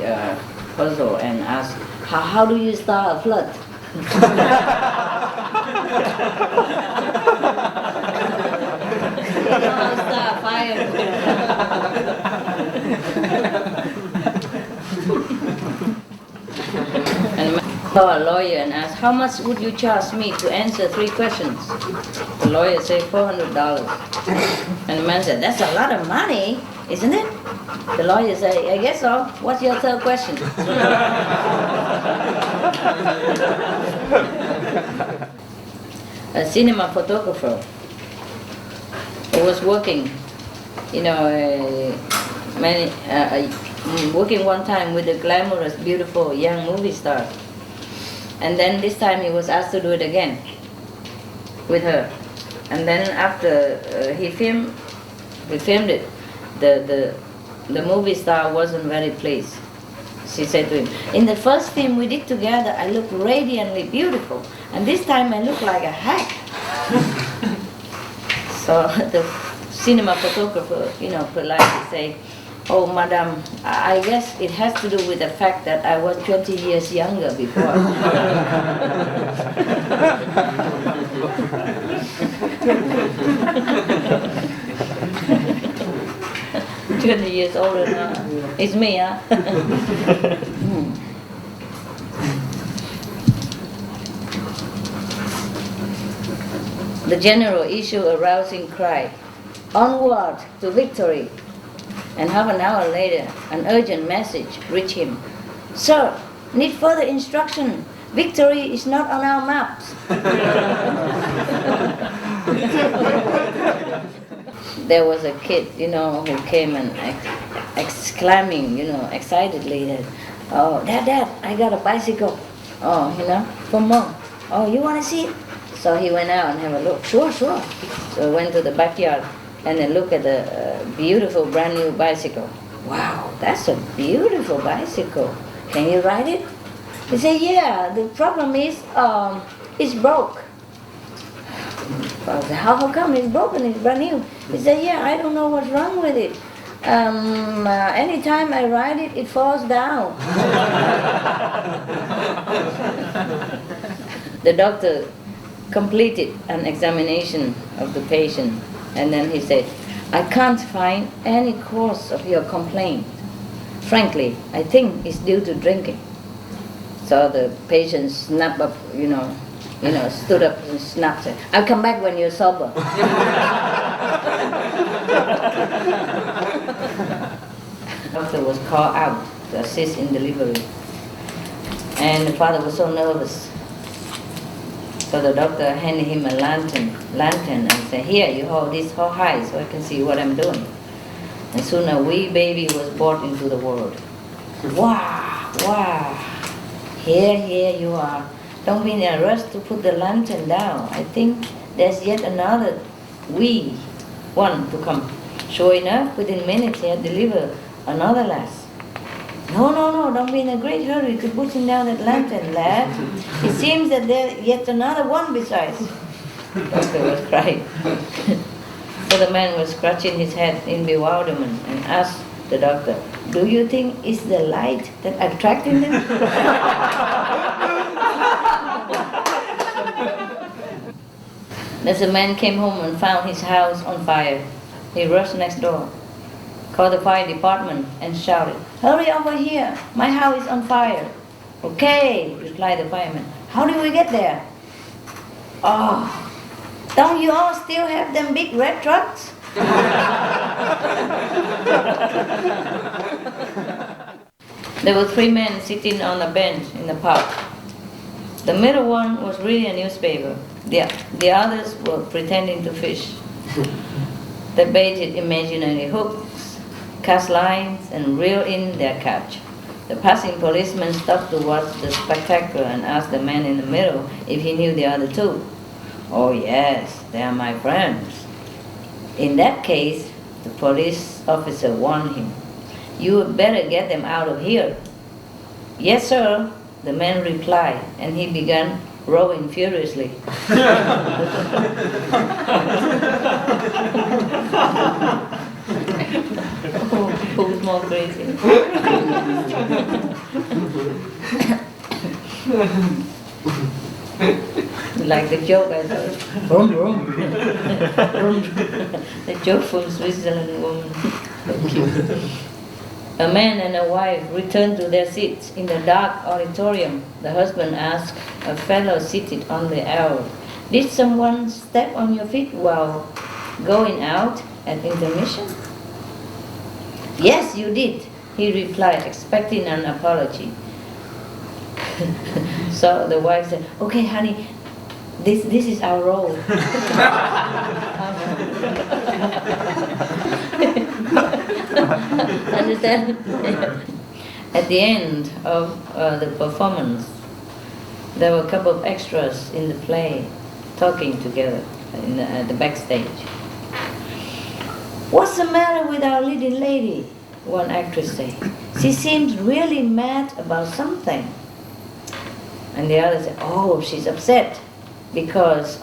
puzzled and asked, how do you start a flood? You know how to start a fire. And saw a lawyer and asked, how much would you charge me to answer 3 questions? The lawyer said $400. And the man said, that's a lot of money, isn't it? The lawyer said, I guess so. What's your 3rd question? A cinema photographer who was working, working one time with a glamorous, beautiful young movie star. And then this time he was asked to do it again with her. And then after he filmed it, the movie star wasn't very pleased. She said to him, in the first film we did together, I looked radiantly beautiful. And this time I look like a hack. So the cinema photographer, politely say, oh, madam, I guess it has to do with the fact that I was 20 years younger before. 20 years older now. It's me, huh? The general issued a rousing cry, onward to victory. And half an hour later, an urgent message reached him. Sir, need further instruction. Victory is not on our maps. There was a kid, who came and exclaiming, excitedly that, oh, Dad, I got a bicycle. Oh, from Mom. Oh, you want to see it? So he went out and have a look. Sure. So he went to the backyard and then looked at the beautiful brand new bicycle. Wow, that's a beautiful bicycle. Can you ride it? He said, yeah, the problem is it's broke. I said, how come it's broken? It's brand new. He said, yeah, I don't know what's wrong with it. Anytime I ride it, it falls down. The doctor completed an examination of the patient, and then he said, I can't find any cause of your complaint. Frankly, I think it's due to drinking. So the patient snapped up, stood up and snapped, said, I'll come back when you're sober. The doctor was called out to assist in delivery. And the father was so nervous. So the doctor handed him a lantern and said, here, you hold this high so I can see what I'm doing. And soon a wee baby was brought into the world. Wow, here you are. Don't be in a rush to put the lantern down. I think there's yet another wee one to come. Sure enough, within minutes he had delivered another lass. No, don't be in a great hurry to putting down that lantern, lad. It seems that there's yet another one besides. The doctor was crying. So the man was scratching his head in bewilderment and asked the doctor, do you think it's the light that attracted him? As the man came home and found his house on fire, he rushed next door, called the fire department and shouted, hurry over here, my house is on fire. Okay, replied the fireman. How did we get there? Oh, don't you all still have them big red trucks? There were 3 men sitting on a bench in the park. The middle one was reading a newspaper. The others were pretending to fish. They baited imaginary hooks, cast lines, and reeled in their catch. The passing policeman stopped to watch the spectacle and asked the man in the middle if he knew the other 2. Oh yes, they are my friends. In that case, the police officer warned him, you had better get them out of here. Yes, sir, the man replied, and he began rowing furiously. Oh, who's more crazy? Like the joke I thought. Vroom, vroom. The joke from Switzerland woman. So cute. A man and a wife returned to their seats in the dark auditorium. The husband asked a fellow seated on the aisle, "Did someone step on your feet while going out at intermission?" "Yes, you did," he replied, expecting an apology. So the wife said, "Okay, honey, this is our role." Understand? At the end of the performance, there were a couple of extras in the play talking together at the backstage. "What's the matter with our leading lady?" one actress said. "She seems really mad about something." And the other said, "Oh, she's upset because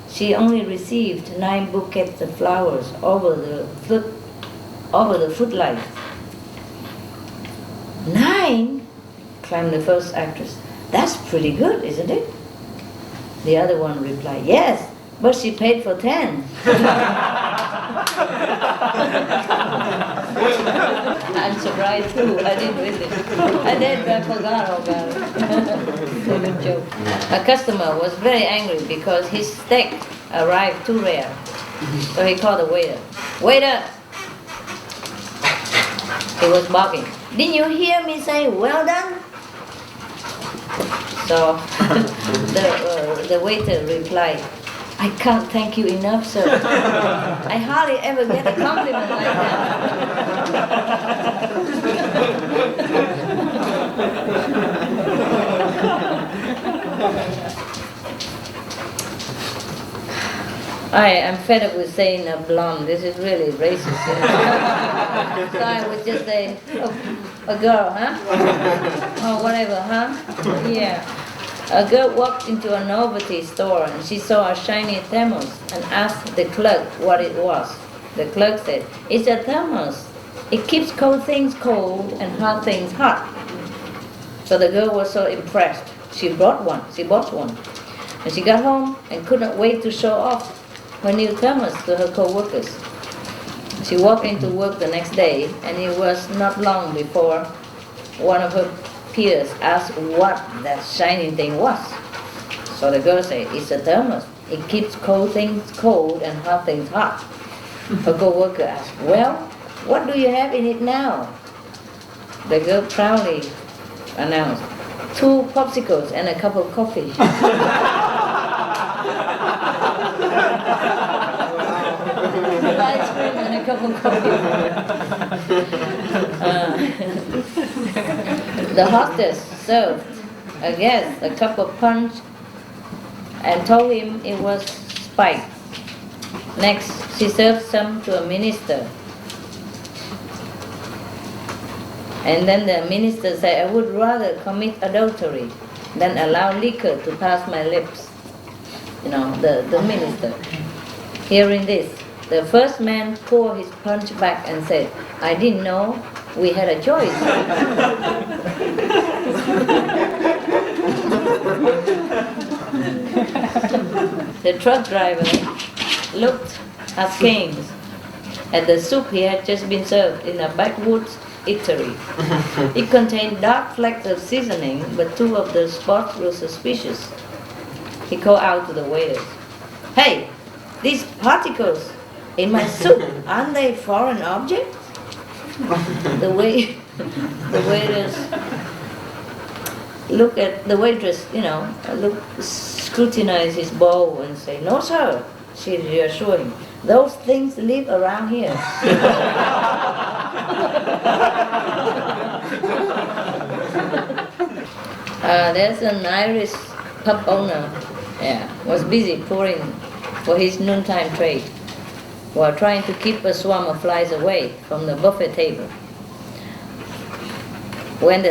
she only received 9 bouquets of flowers over the footlights." "9?" claimed the first actress. "That's pretty good, isn't it?" The other one replied, "Yes, but she paid for 10. I'm surprised too. I didn't read it. I did, but I forgot all about it. So good joke. A customer was very angry because his steak arrived too rare. So he called the waiter. "Waiter!" He was barking. "Didn't you hear me say well done?" So the waiter replied, "I can't thank you enough, sir. I hardly ever get a compliment like that." I'm fed up with saying a blonde. This is really racist. You know? So I would just say, "Oh, a girl, huh? Or whatever, huh? Yeah." A girl walked into a novelty store and she saw a shiny thermos and asked the clerk what it was. The clerk said, "It's a thermos. It keeps cold things cold and hot things hot." So the girl was so impressed. She bought one. And she got home and could not wait to show off her new thermos to her co-workers. She walked into work the next day, and it was not long before one of her peers asked what that shiny thing was. So the girl said, "It's a thermos. It keeps cold things cold and hot things hot." Her co-worker asked, "Well, what do you have in it now?" The girl proudly announced, 2 popsicles and a cup of coffee. Ice cream and a cup of coffee. The hostess served a guest a cup of punch and told him it was spiked. Next, she served some to a minister. And then the minister said, "I would rather commit adultery than allow liquor to pass my lips." You know, the minister. Hearing this, the first man poured his punch back and said, "I didn't know we had a choice." The truck driver looked askance at the soup he had just been served in a backwoods eatery. It contained dark flecks of seasoning, but 2 of the spots were suspicious. He called out to the waiters, "Hey, these particles in my soup, aren't they foreign objects?" The waiters look at the waitress, scrutinize his bowl and say, "No, sir," she reassured him. "Those things live around here." There's an Irish pub owner, was busy pouring for his noontime trade while trying to keep a swarm of flies away from the buffet table. When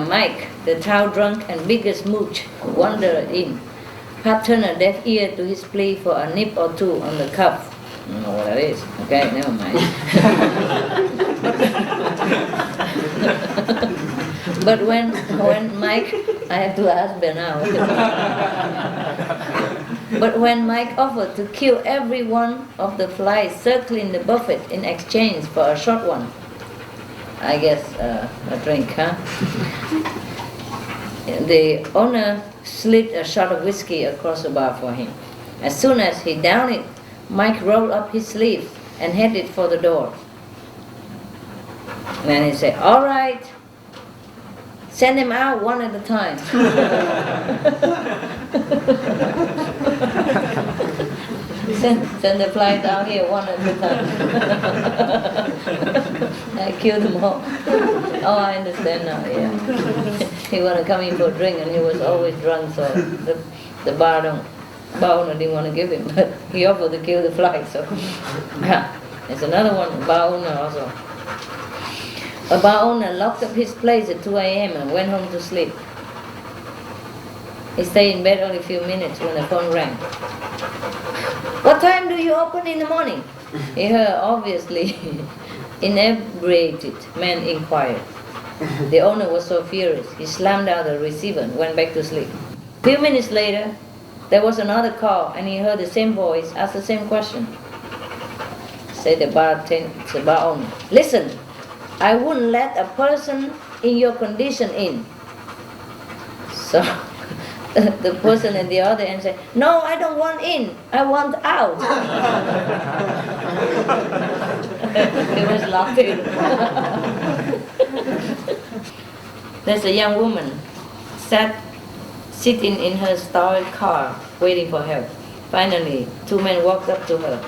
Mike, the town drunk and biggest mooch, wandered in, Pat turned a deaf ear to his plea for a nip or two on the cuff. I don't know what that is. Okay, never mind. But when Mike, I have to ask Ben now. But when Mike offered to kill every one of the flies circling the buffet in exchange for a short one, I guess a drink, huh? The owner slid a shot of whiskey across the bar for him. As soon as he downed it, Mike rolled up his sleeves and headed for the door. And then he said, "All right, send them out one at a time." Send the flies down here one at a time. I killed them all. Oh, I understand now, yeah. He wanted to come in for a drink and he was always drunk, so the bar owner didn't want to give him, but he offered to kill the flies, so. There's another one, bar owner also. A bar owner locked up his place at 2 a.m. and went home to sleep. He stayed in bed only a few minutes when the phone rang. "What time do you open in the morning?" He heard obviously inebriated man inquired. The owner was so furious, he slammed out the receiver and went back to sleep. A few minutes later, there was another call and he heard the same voice ask the same question. Said the bar owner, "Listen, I wouldn't let a person in your condition in." So the person at the other end said, "No, I don't want in, I want out." He was laughing. There's a young woman sitting in her stored car waiting for help. Finally, 2 men walked up to her.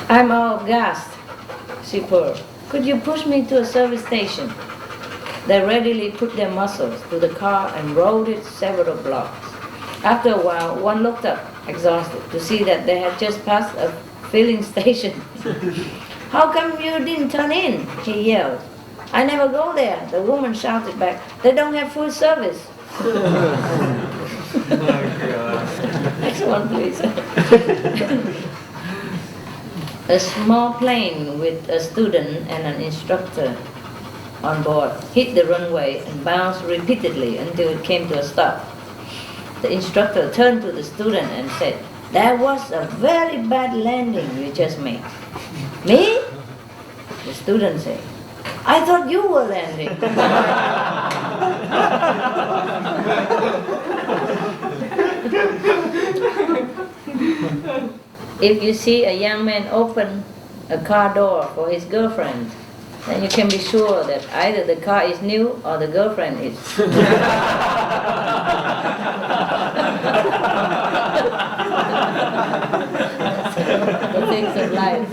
"I'm out of gas," she purred. "Could you push me to a service station?" They readily put their muscles to the car and rode it several blocks. After a while, one looked up, exhausted, to see that they had just passed a filling station. "How come you didn't turn in?" he yelled. "I never go there," the woman shouted back. "They don't have full service." Next one, please. A small plane with a student and an instructor on board hit the runway and bounced repeatedly until it came to a stop. The instructor turned to the student and said, "That was a very bad landing you just made." "Me?" The student said, "I thought you were landing." If you see a young man open a car door for his girlfriend, then you can be sure that either the car is new or the girlfriend is. The things of life.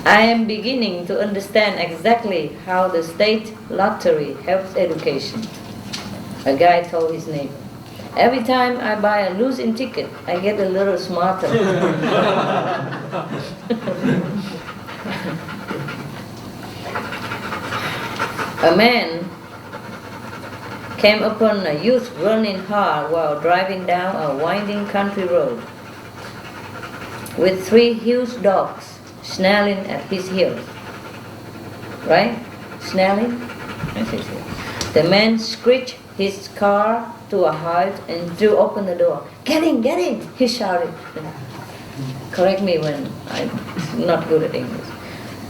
I am beginning to understand exactly how the state lottery helps education. A guy told his neighbor, "Every time I buy a losing ticket, I get a little smarter." A man came upon a youth running hard while driving down a winding country road with 3 huge dogs snarling at his heels. Right? Snarling? The man screeched his car to a halt and threw open the door. Get in, he shouted. Correct me when I'm not good at English.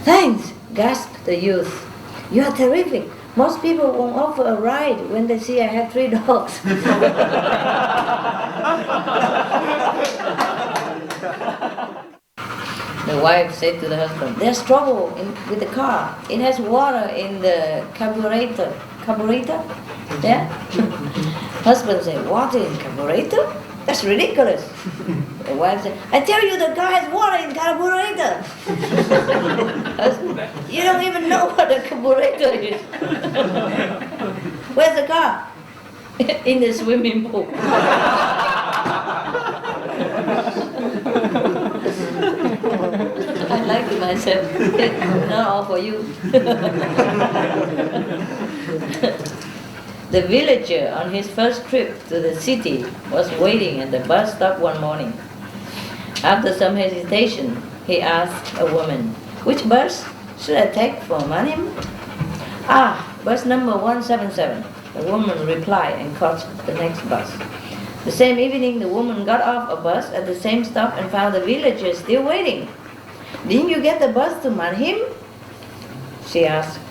"Thanks," gasped the youth. "You are terrific. Most people won't offer a ride when they see I have 3 dogs." The wife said to the husband, "There's trouble with the car. It has water in the carburetor." Carburetor? Yeah? Husband said, "Water in carburetor? That's ridiculous." The wife said, "I tell you, the car has water in carburetor." Husband, "You don't even know what a carburetor is." "Where's the car?" "In the swimming pool." said, not all for you. The villager on his first trip to the city was waiting at the bus stop one morning. After some hesitation, he asked a woman, "Which bus should I take for Manim?" "Ah, bus number 177. The woman replied and caught the next bus. The same evening, the woman got off a bus at the same stop and found the villager still waiting. "Didn't you get the bus to Manhim?" she asked.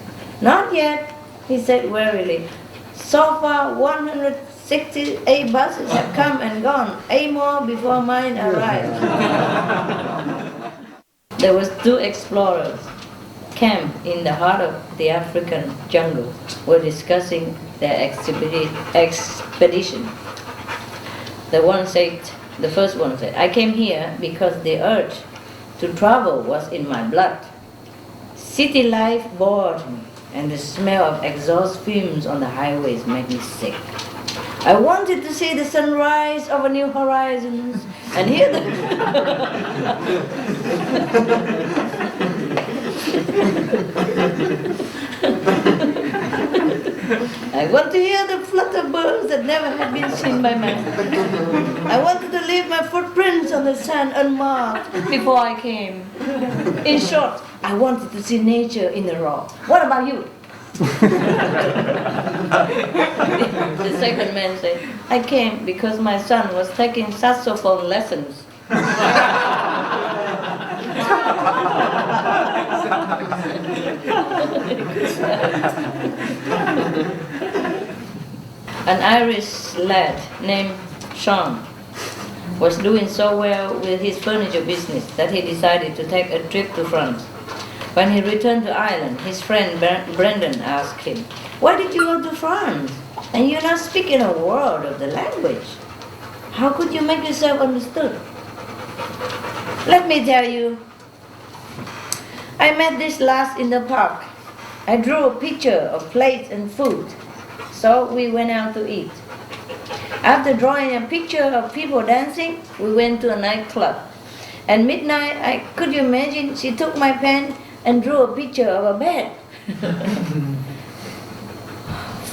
"Not yet," he said wearily. "So far, 168 buses have come and gone. 8 more before mine arrived." There was 2 explorers camped in the heart of the African jungle, were discussing their expedition. The first one said, "I came here because the urge to travel was in my blood. City life bored me, and the smell of exhaust fumes on the highways made me sick. I wanted to see the sunrise over new horizons and hear the I want to hear the flutter birds that never had been seen by man. I wanted to leave my footprints on the sand unmarked before I came. In short, I wanted to see nature in the raw. What about you?" The second man said, "I came because my son was taking saxophone lessons." An Irish lad named Sean was doing so well with his furniture business that he decided to take a trip to France. When he returned to Ireland, his friend Brendan asked him, "Why did you go to France? And you're not speaking a word of the language. How could you make yourself understood?" "Let me tell you. I met this lass in the park. I drew a picture of plates and food. So we went out to eat. After drawing a picture of people dancing, we went to a nightclub. At midnight, could you imagine, she took my pen and drew a picture of a bed."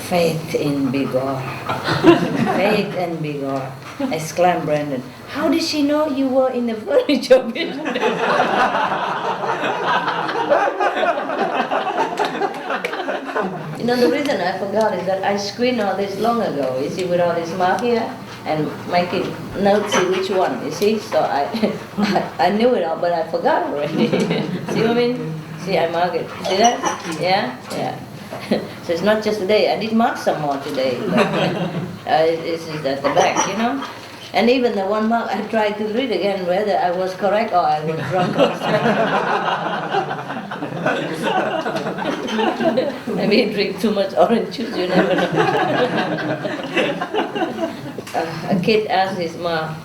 "Faith in Bigor, faith in Bigor," exclaimed Brandon. "How did she know you were in the furniture business?" You know, the reason I forgot is that I screened all this long ago, you see, with all this mark here, and making notes, see which one, you see? So I knew it all, but I forgot already. See what I mean? See, I mark it. See that? Yeah? Yeah. So it's not just today. I did mark some more today, but this is at the back, you know? And even the one mark, I tried to read again whether I was correct or I was drunk or maybe you drink too much orange juice, you never know. A kid asked his mom,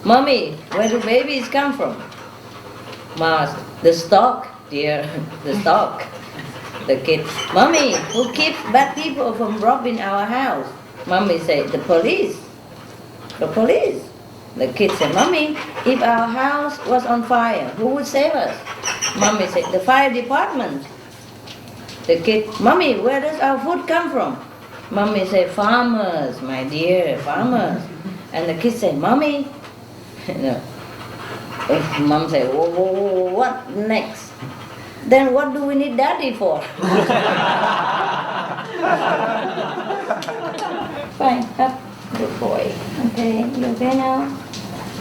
"Mommy, where do babies come from?" Ma said, "The stock, dear, the stock." The kid, "Mommy, who keeps bad people from robbing our house?" Mommy said, "The police." "The police?" The kid said, "Mommy, if our house was on fire, who would save us?" Mommy said, "The fire department." The kid, "Mommy, where does our food come from?" Mommy said, "Farmers, my dear, farmers." And the kid said, "Mommy," Mom said, "What next? Then what do we need daddy for?" Fine, up, good boy. Okay, you okay now?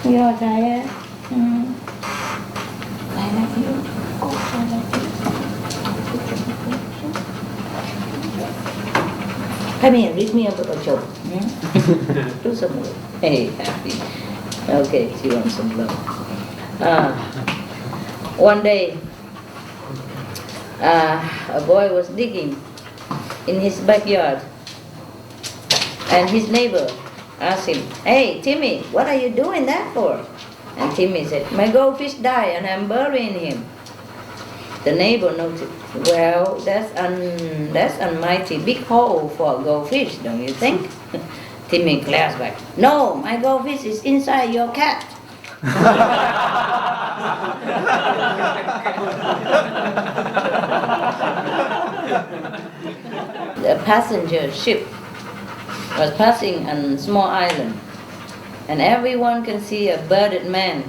You're tired? I love you. Oh, I love you. Come here, read me a book of joke. Do some work. Hey, happy. Okay, she wants some love. One day, a boy was digging in his backyard, and his neighbor asked him, "Hey, Timmy, what are you doing that for?" And Timmy said, "My goldfish died and I'm burying him." The neighbor noted, "Well, that's a mighty big hole for a goldfish, don't you think?" Timmy glares back, "No, my goldfish is inside your cat." The passenger ship was passing on a small island, and everyone can see a bearded man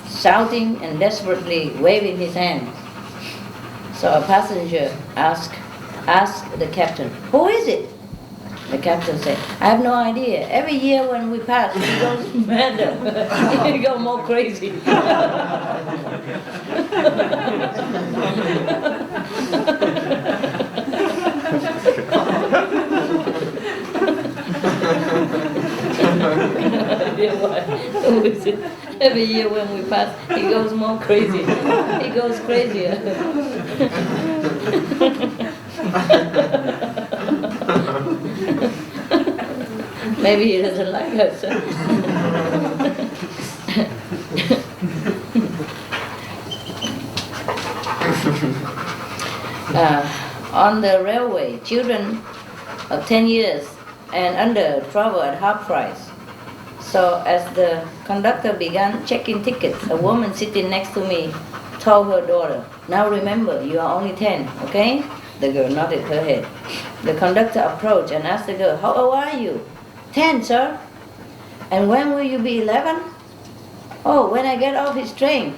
shouting and desperately waving his hands. So a passenger asked the captain, "Who is it?" The captain said, "I have no idea. Every year when we pass, he goes madder. He goes more crazy." Who is it? Every year when we pass, he goes more crazy. He goes crazier. Maybe he doesn't like us. On the railway, children of 10 years and under travel at half price. So as the conductor began checking tickets, a woman sitting next to me told her daughter, "Now remember, you are only 10, okay?" The girl nodded her head. The conductor approached and asked the girl, "How old are you?" "10, sir." "And when will you be 11? "Oh, when I get off this train."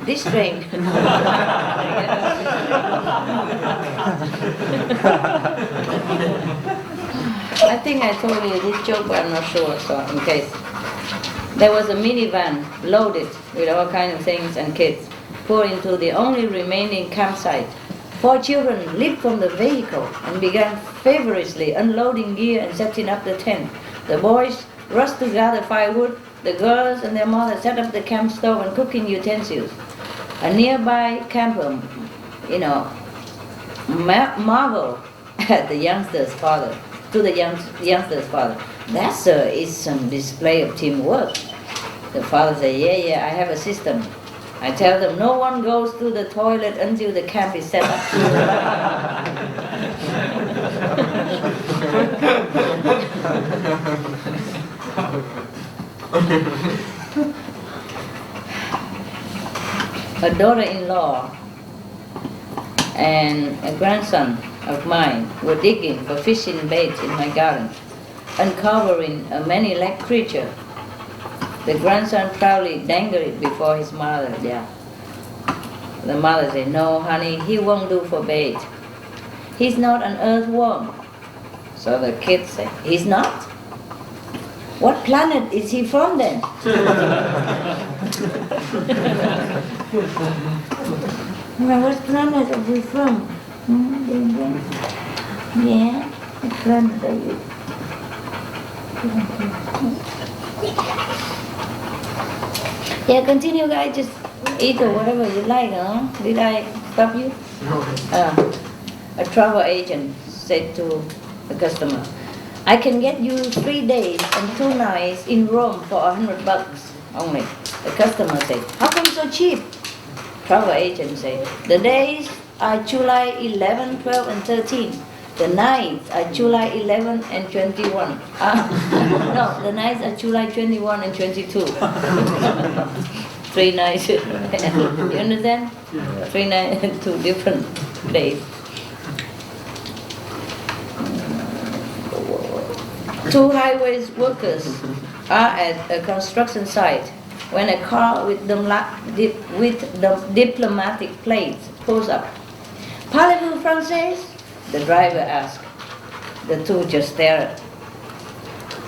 I think I told you this joke, but I'm not sure, so in case. There was a minivan loaded with all kinds of things and kids poured into the only remaining campsite. 4 children leaped from the vehicle and began feverishly unloading gear and setting up the tent. The boys rushed to gather firewood. The girls and their mother set up the camp stove and cooking utensils. A nearby camper, marveled at the youngster's father. To the youngster's father, "That, sir, is some display of teamwork." The father said, Yeah, I have a system. I tell them no one goes to the toilet until the camp is set up." A daughter-in-law and a grandson of mine were digging for fishing bait in my garden, uncovering a many-legged creature. The grandson proudly dangled it before his mother. The mother said, "No, honey, he won't do for bait. He's not an earthworm." So the kid said, "He's not? What planet is he from then?" "Well, what planet are we from?" "Yeah, what planet are you?" Yeah, continue, guys. Just eat or whatever you like, huh? Did I stop you? No. A travel agent said to the customer, "I can get you 3 days and 2 nights in Rome for $100 only." The customer said, "How come so cheap?" Travel agent said, "The days are July 11, 12, and 13. The nights are July 11 and 21. No, the nights are July 21 and 22. 3 nights. You understand? 3 nights, 2 different days. 2 highways workers are at a construction site when a car with the diplomatic plates pulls up. "Parlez-vous français?" the driver asked. The 2 just stared.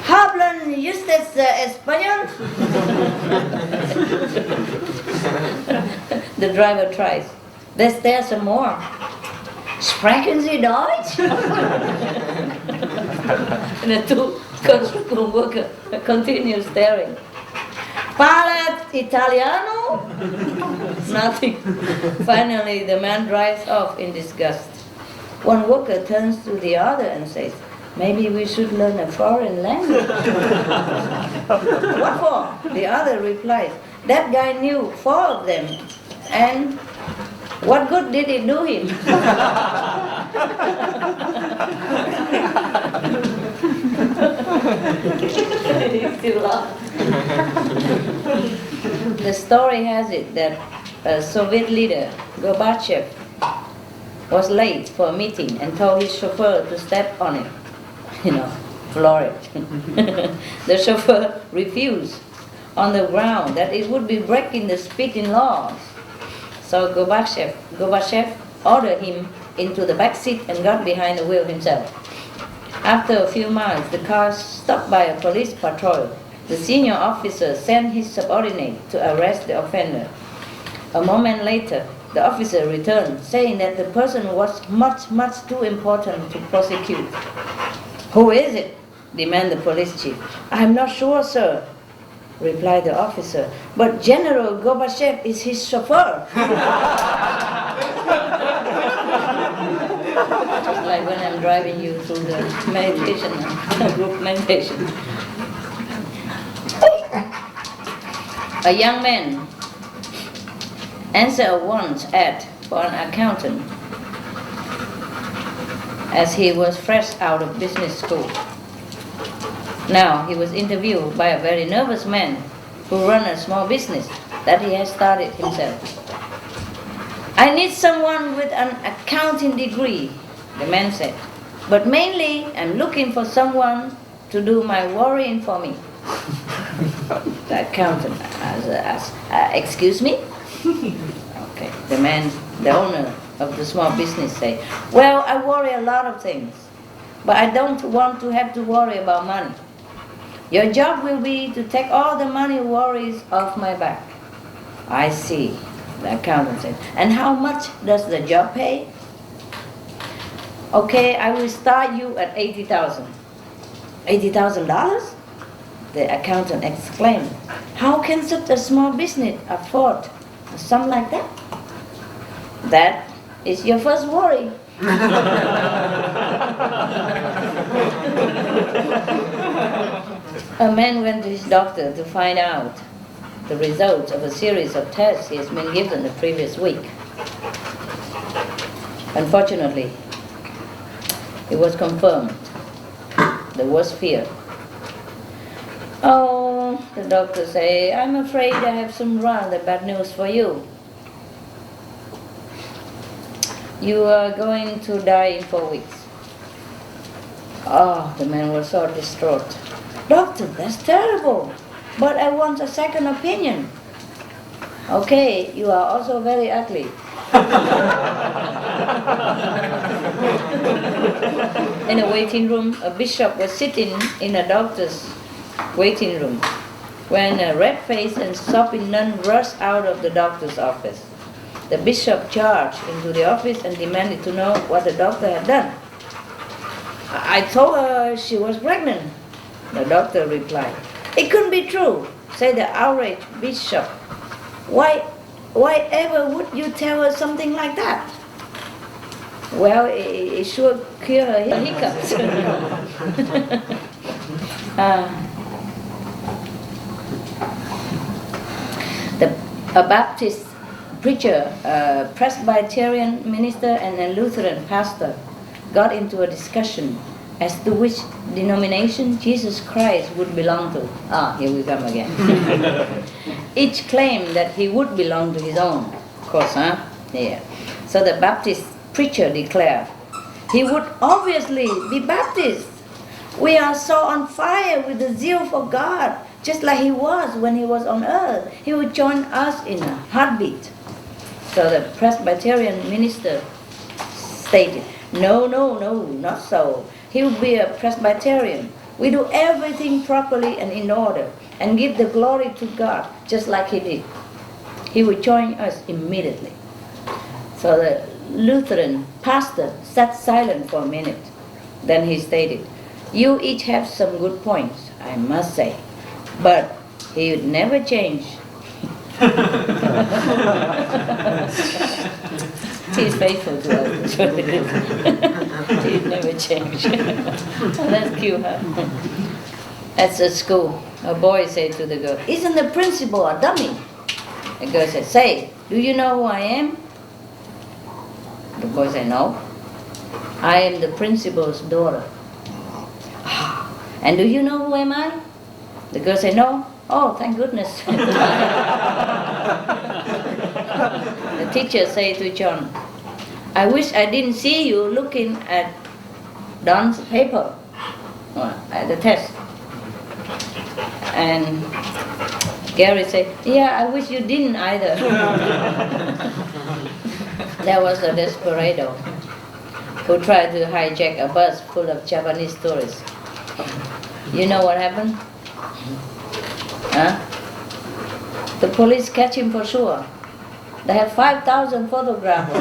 "Hablan ustedes español?" The driver tries. They stare some more. "Sprechen Sie Deutsch?" And the 2 construction workers continue staring. "Parla Italiano?" Nothing. Finally, the man drives off in disgust. One worker turns to the other and says, "Maybe we should learn a foreign language." "What for?" The other replies, "That guy knew 4 of them. And what good did it do him?" He still laughs. The story has it that Soviet leader Gorbachev was late for a meeting and told his chauffeur to step on it, floor it. The chauffeur refused on the ground that it would be breaking the speeding laws. So Gorbachev ordered him into the back seat and got behind the wheel himself. After a few miles, the car stopped by a police patrol. The senior officer sent his subordinate to arrest the offender. A moment later, the officer returned, saying that the person was much, much too important to prosecute. "Who is it?" demanded the police chief. "I'm not sure, sir," replied the officer, "but General Gorbachev is his chauffeur." Just like when I'm driving you through the meditation, group meditation. A young man answered a once ad for an accountant as he was fresh out of business school. Now he was interviewed by a very nervous man who ran a small business that he had started himself. "I need someone with an accounting degree," the man said, "but mainly I'm looking for someone to do my worrying for me." The accountant asked, "Excuse me?" Okay, the owner of the small business said, "Well, I worry a lot of things, but I don't want to have to worry about money. Your job will be to take all the money worries off my back." "I see," the accountant said. "And how much does the job pay?" "Okay, I will start you at $80,000. $80,000? The accountant exclaimed. "How can such a small business afford a sum like that?" "That is your first worry." A man went to his doctor to find out the results of a series of tests he has been given the previous week. Unfortunately, it was confirmed the worst fear. "Oh," the doctor said, "I'm afraid I have some rather bad news for you. You are going to die in 4 weeks." Oh, the man was so distraught. "Doctor, that's terrible, but I want a second opinion." "Okay, you are also very ugly." In a waiting room, a bishop was sitting in a doctor's waiting room when a red-faced and sopping nun rushed out of the doctor's office. The bishop charged into the office and demanded to know what the doctor had done. I told her she was pregnant," the doctor replied. "It couldn't be true," said the outraged bishop. Why ever would you tell her something like that?" "Well, it sure cure her hiccups." A Baptist preacher, a Presbyterian minister, and a Lutheran pastor got into a discussion as to which denomination Jesus Christ would belong to. Here we come again. Each claimed that he would belong to his own. Of course, Yeah. So the Baptist preacher declared, "He would obviously be Baptist. We are so on fire with the zeal for God, just like he was when he was on earth. He would join us in a heartbeat." So the Presbyterian minister stated, No, not so. He would be a Presbyterian. We do everything properly and in order, and give the glory to God, just like he did. He would join us immediately." So the Lutheran pastor sat silent for a minute. Then he stated, "You each have some good points, I must say, but he would never change." He is faithful to us. That's what it is. He never change. Oh, that's cute, huh? At the school, a boy said to the girl, "Isn't the principal a dummy?" The girl said, "Say, do you know who I am?" The boy said, "No. I am the principal's daughter." "And do you know who am I?" The girl said, "No. Oh, thank goodness. The teacher said to John, I wish I didn't see you looking at Don's paper at the test. And Gary said, yeah, I wish you didn't either. There was a desperado who tried to hijack a bus full of Japanese tourists. You know what happened? Huh? The police catch him for sure. They have 5,000 photographs.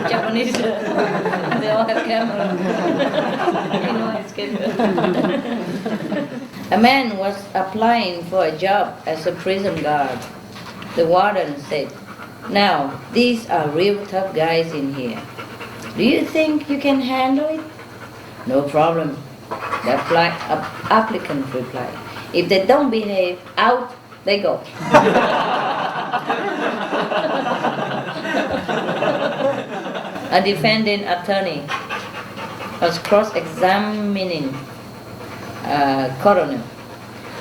Japanese, they all have cameras. You know, it's good. A man was applying for a job as a prison guard. The warden said, now, these are real tough guys in here. Do you think you can handle it? No problem. The applicant replied. If they don't behave, out they go. A defending attorney was cross-examining a coroner.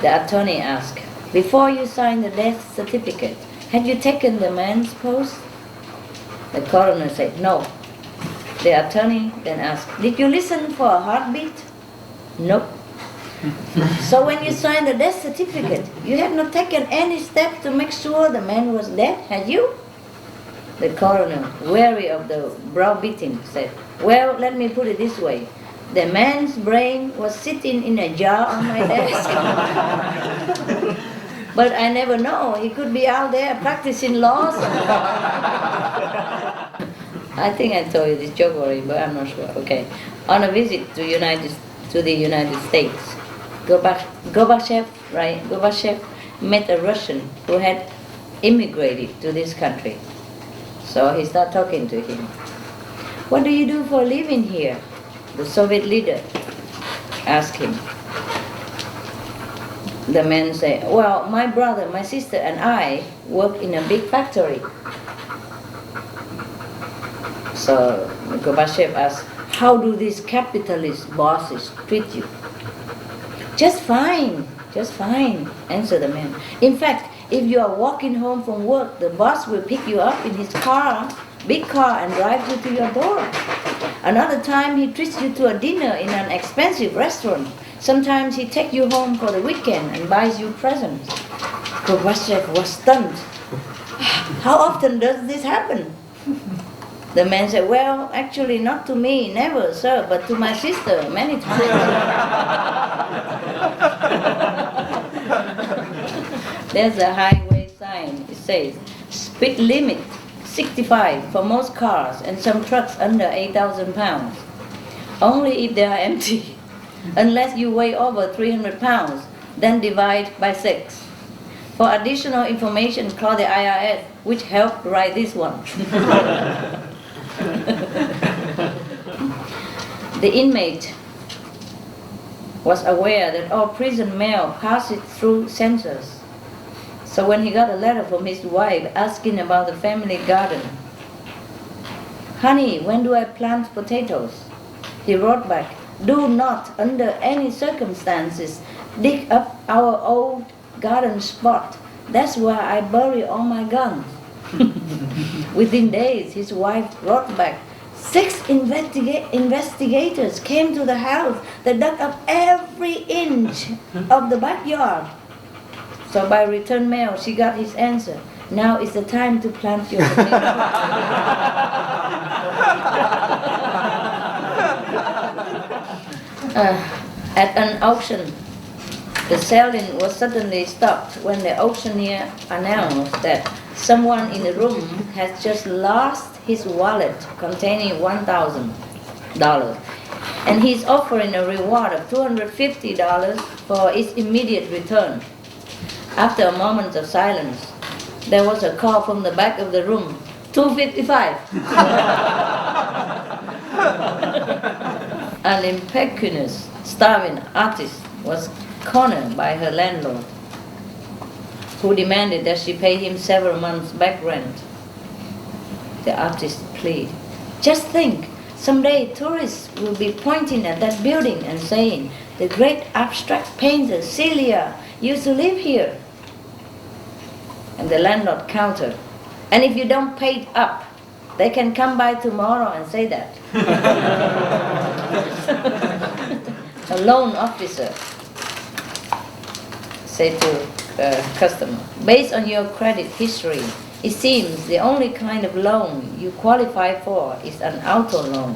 The attorney asked, before you signed the death certificate, had you taken the man's pulse? The coroner said, no. The attorney then asked, did you listen for a heartbeat? Nope. So when you signed the death certificate, you have not taken any steps to make sure the man was dead, had you? The coroner, weary of the browbeating, said, well, let me put it this way. The man's brain was sitting in a jar on my desk. But I never know, he could be out there practicing laws. I think I told you this joke already, but I'm not sure. Okay. On a visit to the United States, Gorbachev met a Russian who had immigrated to this country. So he started talking to him. What do you do for a living here? The Soviet leader asked him. The man said, well, my brother, my sister, and I work in a big factory. So Gorbachev asked, how do these capitalist bosses treat you? Just fine, answered the man. In fact, if you are walking home from work, the boss will pick you up in his car, big car, and drive you to your door. Another time he treats you to a dinner in an expensive restaurant. Sometimes he takes you home for the weekend and buys you presents. Gorbachev was stunned. How often does this happen? The man said, well, actually not to me, never, sir, but to my sister, many times. There's a highway sign. It says, speed limit 65 for most cars and some trucks under 8,000 pounds. Only if they are empty. Unless you weigh over 300 pounds, then divide by 6. For additional information, call the IRS, which helped write this one. The inmate was aware that all prison mail passes through censors. So when he got a letter from his wife asking about the family garden, honey, when do I plant potatoes? He wrote back, do not, under any circumstances, dig up our old garden spot. That's where I bury all my guns. Within days, his wife wrote back, 6 investigators came to the house. They dug up every inch of the backyard. So by return mail, she got his answer. Now is the time to plant your potatoes. At an auction, the selling was suddenly stopped when the auctioneer announced that someone in the room has just lost his wallet containing $1,000, and he's offering a reward of $250 for its immediate return. After a moment of silence, there was a call from the back of the room, $255. An impecunious, starving artist was cornered by her landlord, who demanded that she pay him several months back rent. The artist pleaded, just think, Someday tourists will be pointing at that building and saying, the great abstract painter Celia used to live here. And the landlord countered, and if you don't pay it up, they can come by tomorrow and say that. A loan officer said to a customer, based on your credit history, it seems the only kind of loan you qualify for is an auto loan.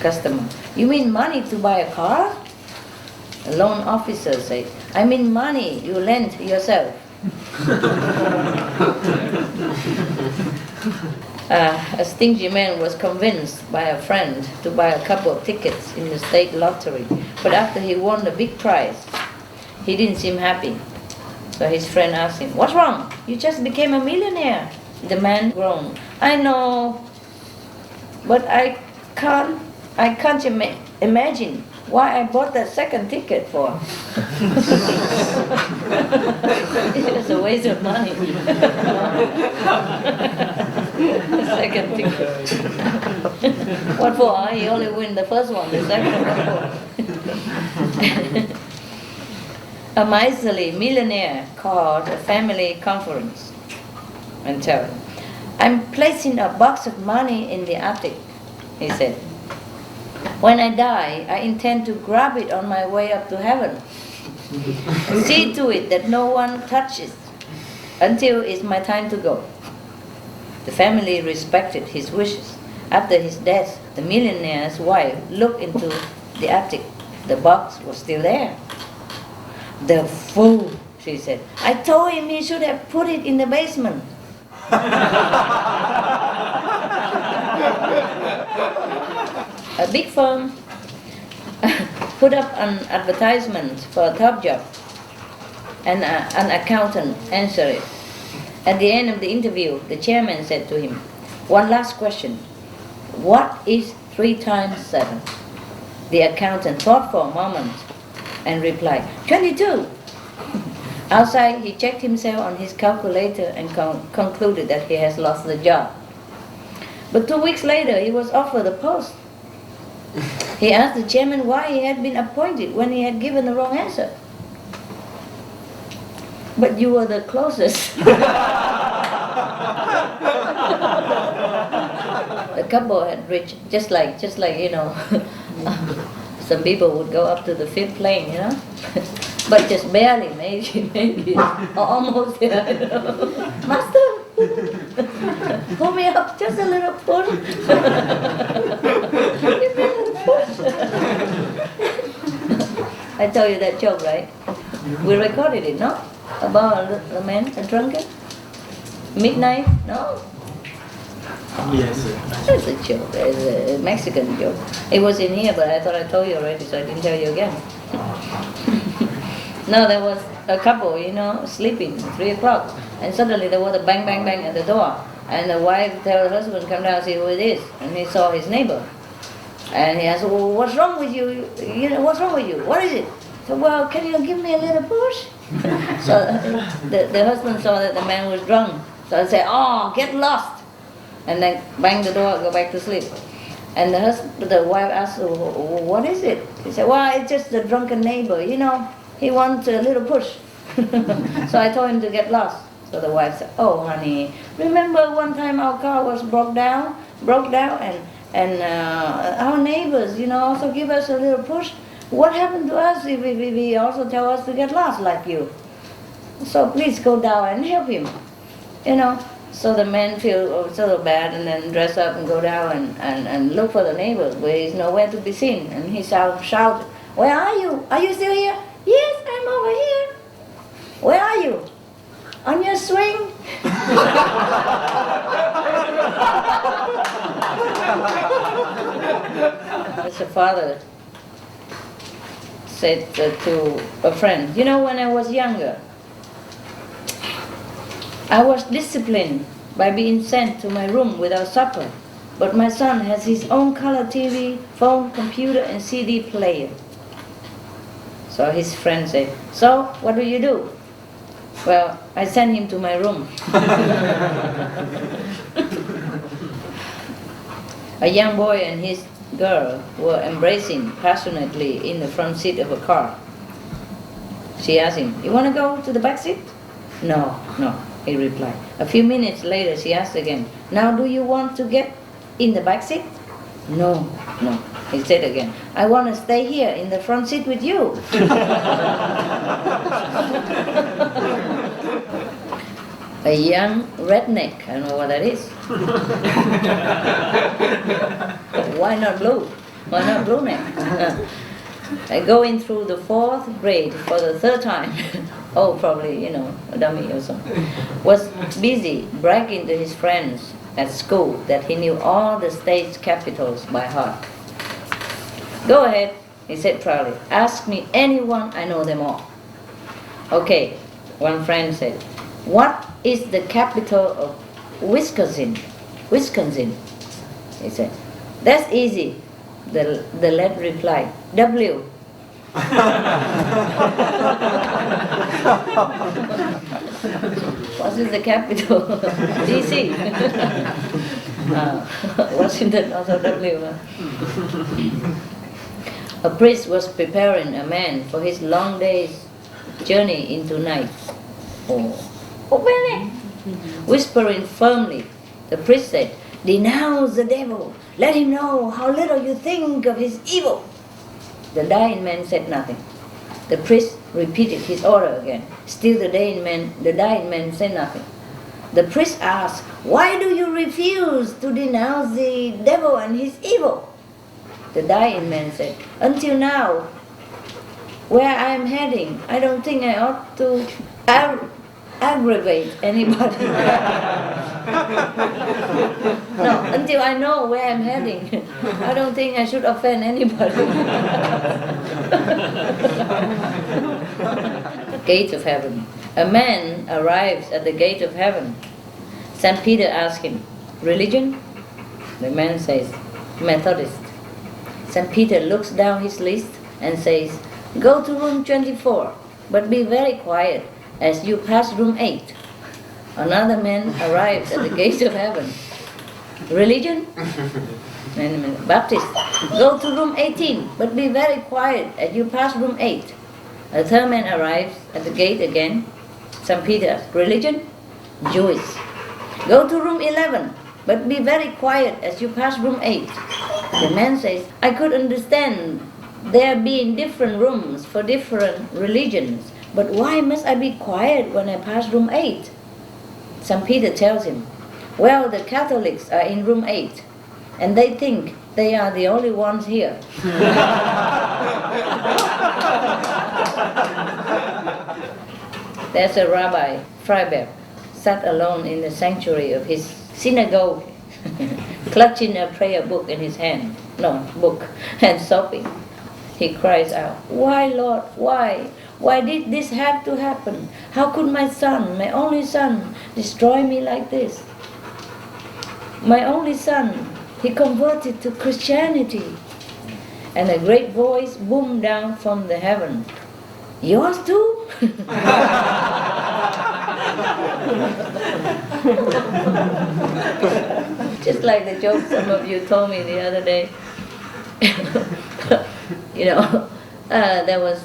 Customer, you mean money to buy a car? The loan officer said, I mean money you lend yourself. A stingy man was convinced by a friend to buy a couple of tickets in the state lottery, but after he won the big prize, he didn't seem happy. So his friend asked him, what's wrong? You just became a millionaire. The man groaned, I know, but I can't imagine why I bought that second ticket for. It was a waste of money. Second ticket. What for? He only win the first one, the second one for. A miserly millionaire called a family conference and told him, I'm placing a box of money in the attic, he said. When I die, I intend to grab it on my way up to heaven. See to it that no one touches until it's my time to go. The family respected his wishes. After his death, the millionaire's wife looked into the attic. The box was still there. The fool, she said. I told him he should have put it in the basement. A big firm put up an advertisement for a top job, and an accountant answered it. At the end of the interview, the chairman said to him, one last question. What is 3 times 7? The accountant thought for a moment and replied, 22. Outside, he checked himself on his calculator and concluded that he has lost the job. But 2 weeks later, he was offered a post. He asked the chairman why he had been appointed when he had given the wrong answer. But you were the closest. The couple had reached, just like some people would go up to the 5th plane, but just barely, maybe, or almost there. Master, pull me up, just a little push. Give me a little push. I told you that joke, right? We recorded it, no? About a man, a drunkard? Midnight, no? Yes, sir. That's a joke, it's a Mexican joke. It was in here, but I thought I told you already, so I didn't tell you again. No, there was a couple, sleeping, 3 o'clock, and suddenly there was a bang, bang, bang at the door. And the wife told her husband, come down and see who it is. And he saw his neighbor. And he asked, well, what's wrong with you? What's wrong with you? What is it? So, well, can you give me a little push? So the husband saw that the man was drunk. So he said, oh, get lost. And then bang the door, go back to sleep. And the wife asked, what is it? He said, well, it's just the drunken neighbor, he wants a little push. So I told him to get lost. So the wife said, oh honey, remember one time our car was broke down and our neighbors, also give us a little push. What happened to us if we also tell us to get lost like you? So please go down and help him, So the man feels so bad and then dress up and go down and look for the neighbor, but he's nowhere to be seen. And he shouted, where are you? Are you still here? Yes, I'm over here. Where are you? On your swing? As a father said to a friend, when I was younger, I was disciplined by being sent to my room without supper, but my son has his own color TV, phone, computer, and CD player. So his friend said, so what do you do? Well, I send him to my room. A young boy and his girl were embracing passionately in the front seat of a car. She asked him, "You want to go to the back seat?" "No, no," he replied. A few minutes later she asked again, "Now do you want to get in the back seat?" "No, no," he said again. "I want to stay here in the front seat with you." A young redneck, I don't know what that is. Why not blue? Why not blue neck? Going through the 4th grade for the 3rd time. Oh, probably, a dummy or something. Was busy bragging to his friends at school that he knew all the state's capitals by heart. "Go ahead," he said proudly. "Ask me anyone, I know them all." "Okay," one friend said. "What is the capital of Wisconsin?" "Wisconsin," he said. "That's easy," the lad replied. "W." What is the capital? DC. Washington also W. A priest was preparing a man for his long day's journey into night. Whispering firmly, the priest said, "Denounce the devil. Let him know how little you think of his evil." The dying man said nothing. The priest repeated his order again. Still the dying man said nothing. The priest asked, "Why do you refuse to denounce the devil and his evil?" The dying man said, "Until now, where I am heading, I don't think I ought to aggravate anybody." No, until I know where I'm heading, I don't think I should offend anybody. Gate of heaven. A man arrives at the gate of heaven. St. Peter asks him, "Religion?" The man says, "Methodist." St. Peter looks down his list and says, "Go to room 24, but be very quiet as you pass room 8. Another man arrives at the gate of heaven. "Religion?" "Baptist." "Go to room 18, but be very quiet as you pass room 8. A third man arrives at the gate again. St. Peter asks, "Religion?" "Jewish." "Go to room 11, but be very quiet as you pass room 8. The man says, "I could understand there being different rooms for different religions, but why must I be quiet when I pass room 8? St. Peter tells him, "Well, the Catholics are in room 8, and they think they are the only ones here." There's a rabbi, Freiberg, sat alone in the sanctuary of his synagogue, clutching a prayer book in his hand, and sobbing. He cries out, "Why, Lord, why? Why did this have to happen? How could my son, my only son, destroy me like this? My only son, he converted to Christianity." And a great voice boomed down from the heaven, "Yours too?" Just like the joke some of you told me the other day. There was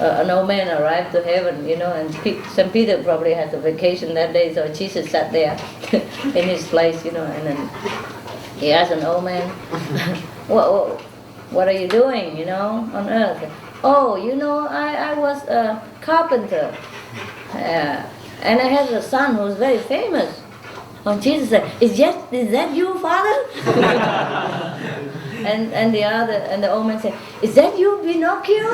an old man arrived to heaven, and St. Peter probably had a vacation that day, so Jesus sat there in his place, and then he asked an old man, what are you doing, on earth? "Oh, I was a carpenter, and I had a son who was very famous." And Jesus said, "Is that you, Father?" And the old man said, "Is that you, Pinocchio?"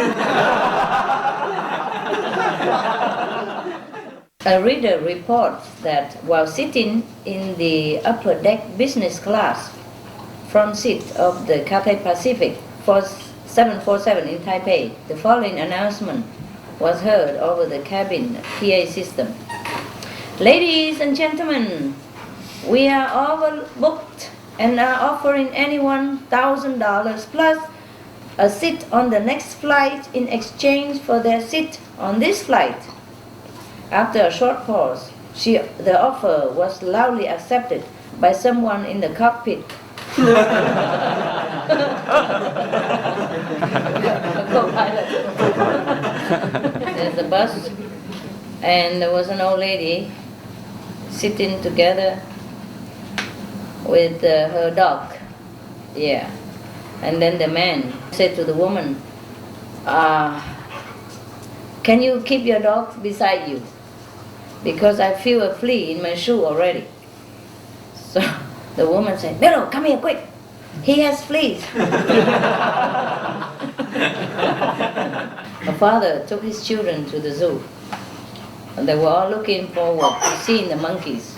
A reader reports that while sitting in the upper deck business class front seat of the Cathay Pacific 747 in Taipei, the following announcement was heard over the cabin PA system. "Ladies and gentlemen, we are overbooked and are offering anyone $1,000 plus a seat on the next flight in exchange for their seat on this flight." After a short pause, the offer was loudly accepted by someone in the cockpit Co-pilot. There's a bus, and there was an old lady sitting together with her dog. Yeah. And then the man said to the woman, can you keep your dog beside you? Because I feel a flea in my shoe already. So the woman said, no, come here quick. He has fleas. A father took his children to the zoo. And they were all looking forward to seeing the monkeys.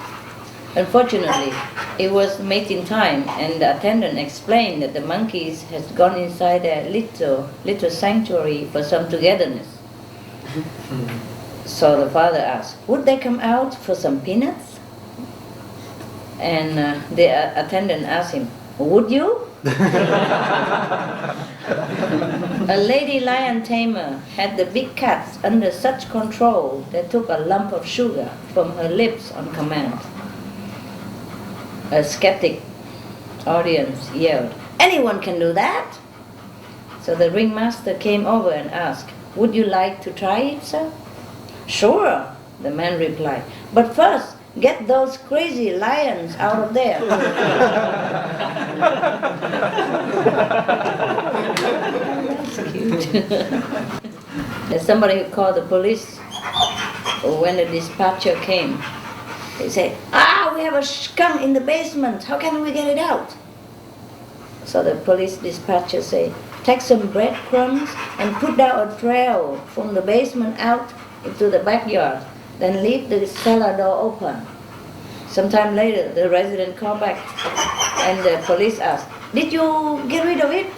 Unfortunately, it was mating time, and the attendant explained that the monkeys had gone inside their little sanctuary for some togetherness. So the father asked, would they come out for some peanuts? And the attendant asked him, would you? A lady lion tamer had the big cats under such control they took a lump of sugar from her lips on command. A skeptic audience yelled, anyone can do that? So the ringmaster came over and asked, would you like to try it, sir? Sure, the man replied, but first get those crazy lions out of there. That's cute. There's somebody who called the police when the dispatcher came. They said, we have a skunk in the basement. How can we get it out? So the police dispatcher said, take some breadcrumbs and put down a trail from the basement out into the backyard. Then leave the cellar door open. Sometime later, the resident called back and the police asked, did you get rid of it?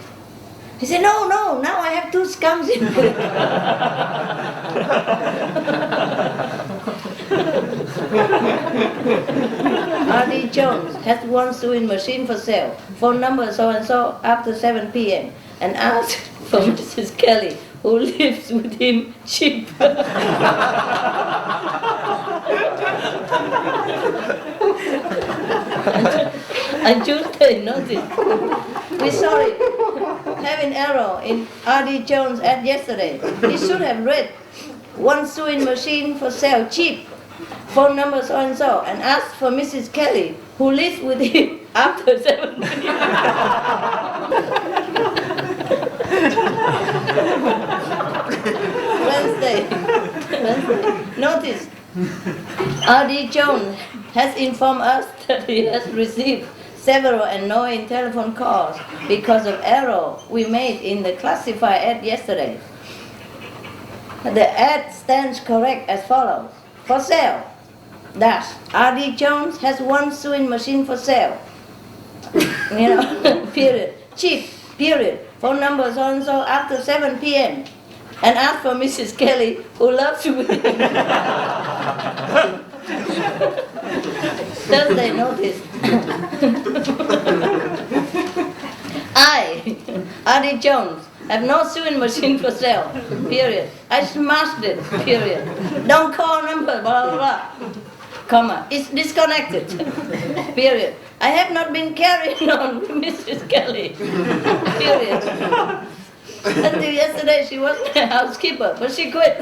He said, no, now I have 2 skunks in it. R.D. Jones has 1 sewing machine for sale. Phone number so-and-so after 7 p.m. and asked for Mrs. Kelly, who lives with him cheap. On Tuesday, notice. We saw it. Having error in R.D. Jones' ad yesterday. He should have read 1 sewing machine for sale, cheap. Phone number so-and-so, and asked for Mrs. Kelly, who lives with him after 7 p.m. Wednesday. Notice, R.D. Jones has informed us that he has received several annoying telephone calls because of error we made in the classified ad yesterday. The ad stands correct as follows. For sale, dash, R.D. Jones has 1 sewing machine for sale. Period. Cheap, period. Phone number so-and-so after 7 p.m. And ask for Mrs. Kelly, who loves you. Thursday, notice. I, R.D. Jones, have no sewing machine for sale, period. I smashed it, period. Don't call number, blah, blah, blah. Comma, it's disconnected, period. I have not been carrying on with Mrs. Kelly, period. Until yesterday she was my housekeeper, but she quit.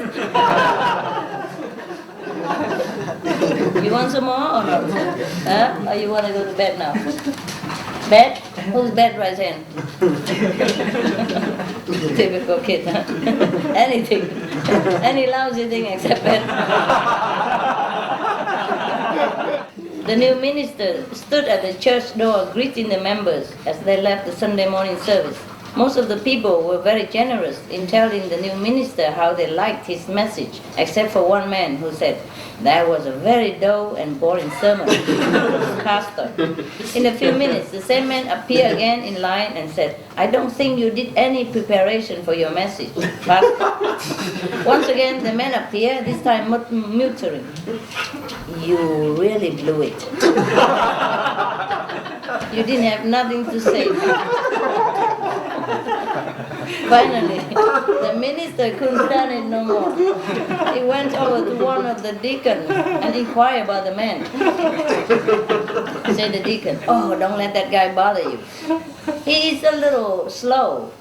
You want some more or not? Huh? Or you want to go to bed now? Bed? Whose bed right hand? Typical kid, huh? Anything. Any lousy thing except bed. The new minister stood at the church door greeting the members as they left the Sunday morning service. Most of the people were very generous in telling the new minister how they liked his message, except for one man who said, that was a very dull and boring sermon. Pastor. In a few minutes, the same man appeared again in line and said, I don't think you did any preparation for your message, Pastor. Once again, the man appeared, this time muttering, you really blew it. You didn't have nothing to say. Finally, the minister couldn't stand it no more. He went over to one of the deacons and inquired about the man. Said the deacon, "Oh, don't let that guy bother you. He is a little slow.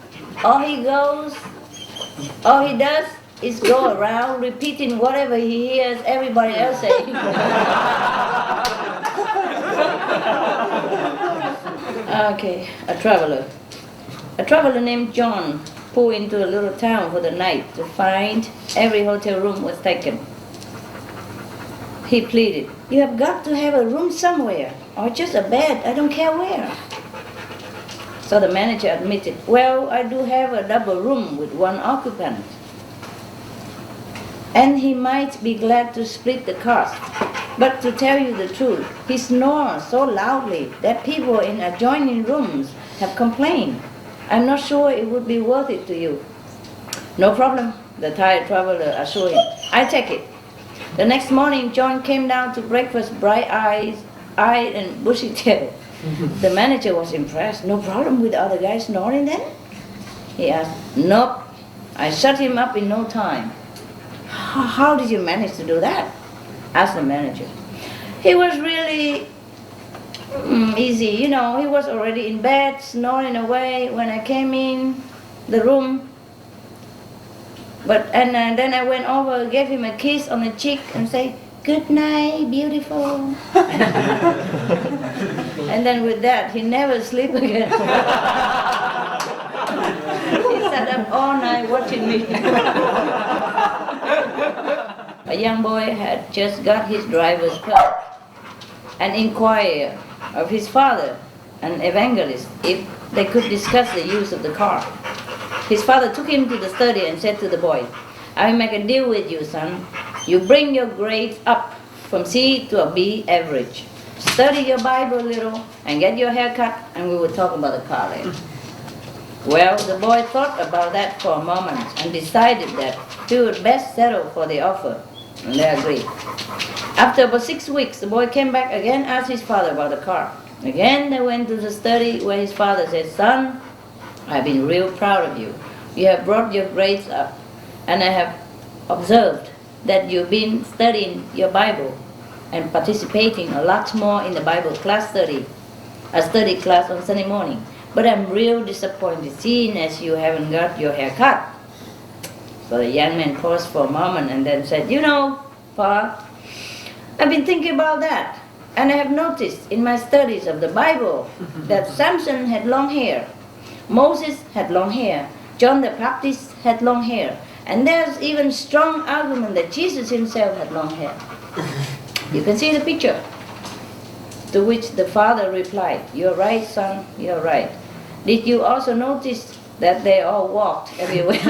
All he does is go around repeating whatever he hears everybody else saying." Okay, a traveler. A traveler named John pulled into a little town for the night to find every hotel room was taken. He pleaded, "You have got to have a room somewhere, or just a bed, I don't care where." So the manager admitted, "Well, I do have a double room with one occupant, and he might be glad to split the cost. But to tell you the truth, he snores so loudly that people in adjoining rooms have complained. I'm not sure it would be worth it to you." "No problem," the tired traveler assured him. "I take it." The next morning, John came down to breakfast, bright-eyed and bushy-tailed. The manager was impressed. "No problem with the other guy snoring then?" He asked. "Nope, I shut him up in no time." How did you manage to do that?" asked the manager. "He was really easy. You know, he was already in bed, snoring away when I came in the room. Then I went over, gave him a kiss on the cheek and say, 'Good night, beautiful.' And then with that, he never slept again. He sat up all night watching me." A young boy had just got his driver's permit and inquired of his father, an evangelist, if they could discuss the use of the car. His father took him to the study and said to the boy, "I will make a deal with you, son. You bring your grades up from C to a B average. Study your Bible a little and get your hair cut, and we will talk about the car later." Well, the boy thought about that for a moment and decided that he would best settle for the offer, and they agreed. After about 6 weeks, the boy came back again, asked his father about the car. Again, they went to the study where his father said, "Son, I've been real proud of you. You have brought your grades up, and I have observed that you've been studying your Bible and participating a lot more in the Bible class study, a study class on Sunday morning. But I'm real disappointed seeing as you haven't got your hair cut." So the young man paused for a moment and then said, "You know, Pa, I've been thinking about that, and I have noticed in my studies of the Bible that Samson had long hair, Moses had long hair, John the Baptist had long hair, and there's even strong argument that Jesus himself had long hair. You can see the picture." To which the father replied, "You're right, son, you're right. Did you also notice that they all walked everywhere?"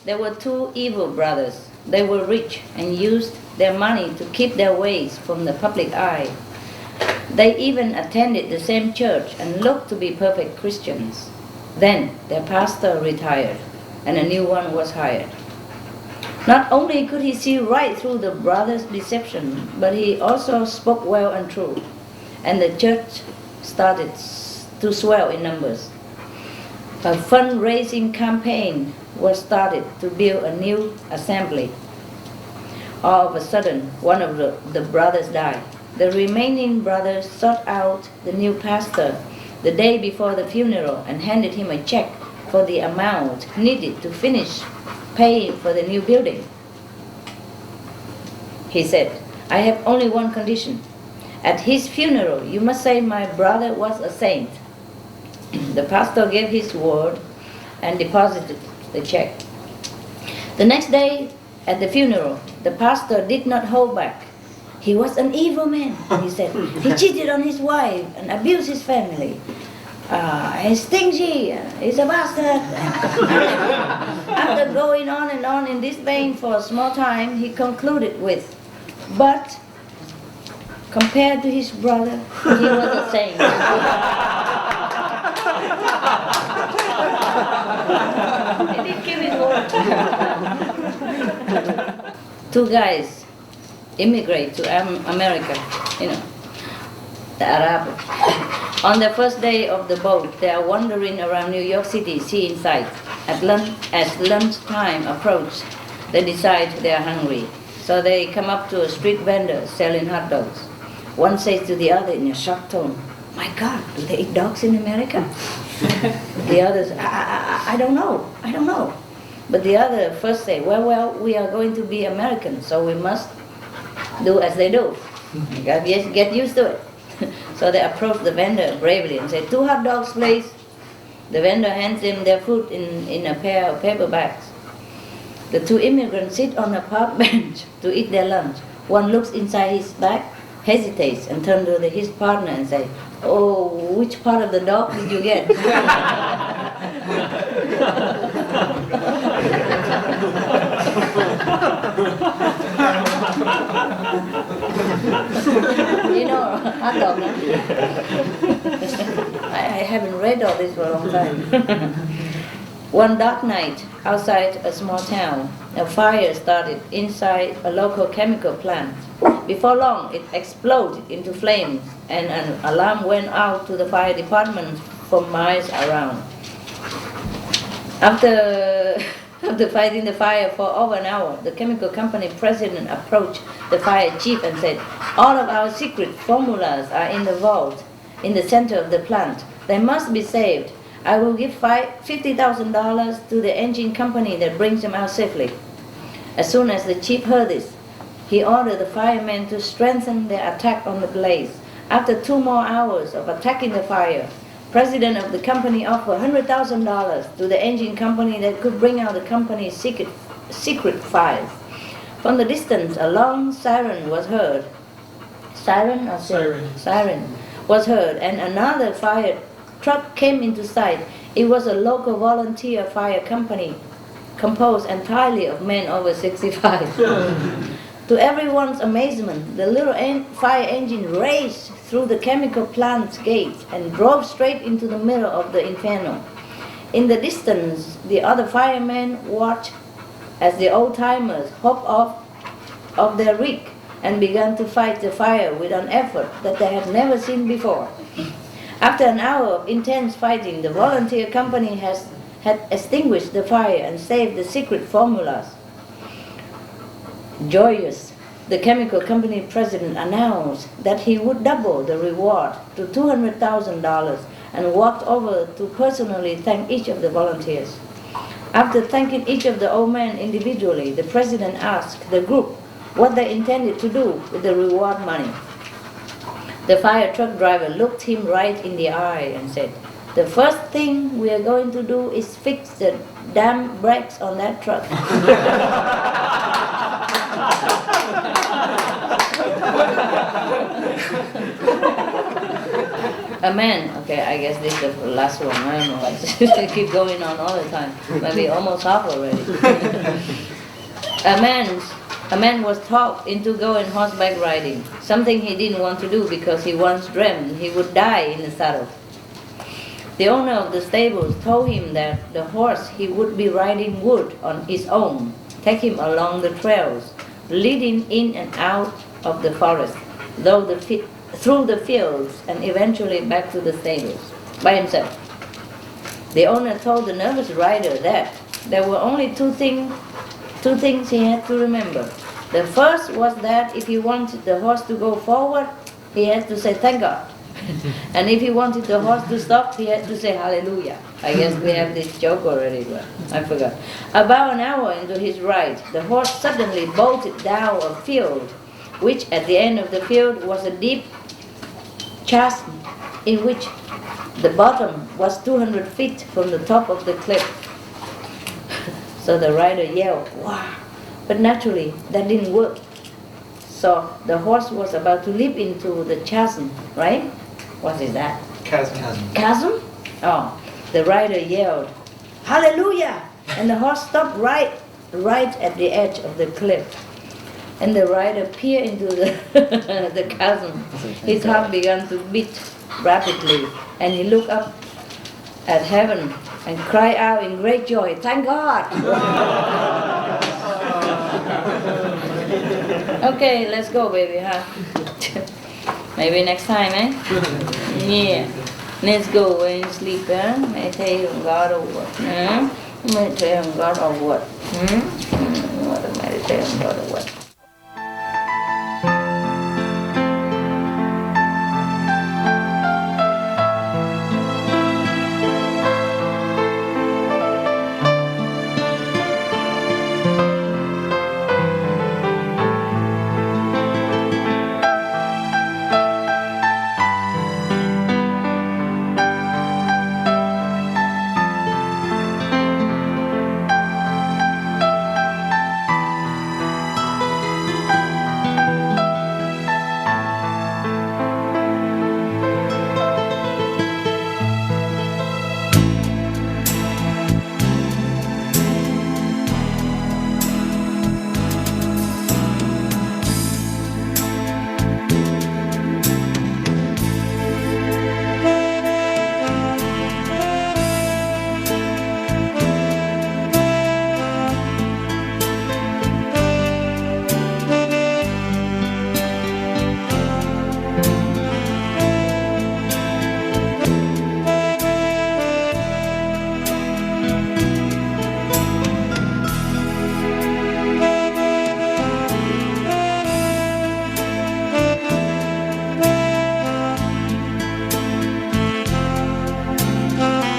There were two evil brothers. They were rich and used their money to keep their ways from the public eye. They even attended the same church and looked to be perfect Christians. Then their pastor retired and a new one was hired. Not only could he see right through the brothers' deception, but he also spoke well and true. And the church started to swell in numbers. A fundraising campaign was started to build a new assembly. All of a sudden, one of the brothers died. The remaining brothers sought out the new pastor the day before the funeral and handed him a check for the amount needed to finish paying for the new building. He said, "I have only one condition. At his funeral, you must say my brother was a saint." The pastor gave his word and deposited the check. The next day at the funeral, the pastor did not hold back. "He was an evil man," he said. "He cheated on his wife and abused his family. He's stingy, he's a bastard." After going on and on in this vein for a small time, he concluded with, "But compared to his brother, he was a saint." He did keep his word. Two guys immigrate to America, the Arab. On the first day of the boat, they are wandering around New York City, seeing sights. As lunchtime approached, they decide they are hungry. So they come up to a street vendor selling hot dogs. One says to the other in a shocked tone, "My God, do they eat dogs in America?" The others, I don't know. But the other first say, well, we are going to be Americans, so we must do as they do. You gotta get used to it. So they approach the vendor bravely and say, "2 hot dogs, please." The vendor hands them their food in a pair of paper bags. The 2 immigrants sit on a park bench to eat their lunch. One looks inside his bag, hesitates, and turns to his partner and says, "Oh, which part of the dog did you get?" You know, hot dog, no? I haven't read all this for a long time. One dark night, outside a small town, a fire started inside a local chemical plant. Before long, it exploded into flames, and an alarm went out to the fire department for miles around. After fighting the fire for over an hour, the chemical company president approached the fire chief and said, "All of our secret formulas are in the vault in the center of the plant. They must be saved. I will give $50,000 to the engine company that brings them out safely." As soon as the chief heard this, he ordered the firemen to strengthen their attack on the blaze. After 2 more hours of attacking the fire, president of the company offered $100,000 to the engine company that could bring out the company's secret files. From the distance, a long siren was heard. Siren or Siren. Siren was heard, and another fire truck came into sight. It was a local volunteer fire company composed entirely of men over 65. To everyone's amazement, the little fire engine raced through the chemical plant's gate and drove straight into the middle of the inferno. In the distance, the other firemen watched as the old-timers hopped off of their rig and began to fight the fire with an effort that they had never seen before. After an hour of intense fighting, the volunteer company had extinguished the fire and saved the secret formulas. Joyous, the chemical company president announced that he would double the reward to $200,000 and walked over to personally thank each of the volunteers. After thanking each of the old men individually, the president asked the group what they intended to do with the reward money. The fire truck driver looked him right in the eye and said, "The first thing we are going to do is fix the damn brakes on that truck." A man, okay, I guess this is the last one, I don't know, I keep going on all the time, maybe almost half already. A man was talked into going horseback riding, something he didn't want to do because he once dreamed he would die in the saddle. The owner of the stables told him that the horse he would be riding would, on his own, take him along the trails, leading in and out of the forest, through the fields, and eventually back to the stables, by himself. The owner told the nervous rider that there were only two things he had to remember. The first was that if he wanted the horse to go forward, he had to say thank God. And if he wanted the horse to stop, he had to say hallelujah. I guess we have this joke already, but I forgot. About an hour into his ride, the horse suddenly bolted down a field, which at the end of the field was a deep chasm in which the bottom was 200 feet from the top of the cliff. So the rider yelled, "Wow!" But naturally, that didn't work. So the horse was about to leap into the chasm, right? What is that? Chasm. Chasm? Oh, the rider yelled, "Hallelujah!" And the horse stopped right at the edge of the cliff. And the rider peered into the chasm. His heart began to beat rapidly, and he looked up at heaven and cried out in great joy, "Thank God!" Okay, let's go, baby, huh? Maybe next time, eh? Yeah. Let's go away and sleep, huh? Meditate on God or what? Huh? Meditate on God or what? Hmm? What to meditate on God or what?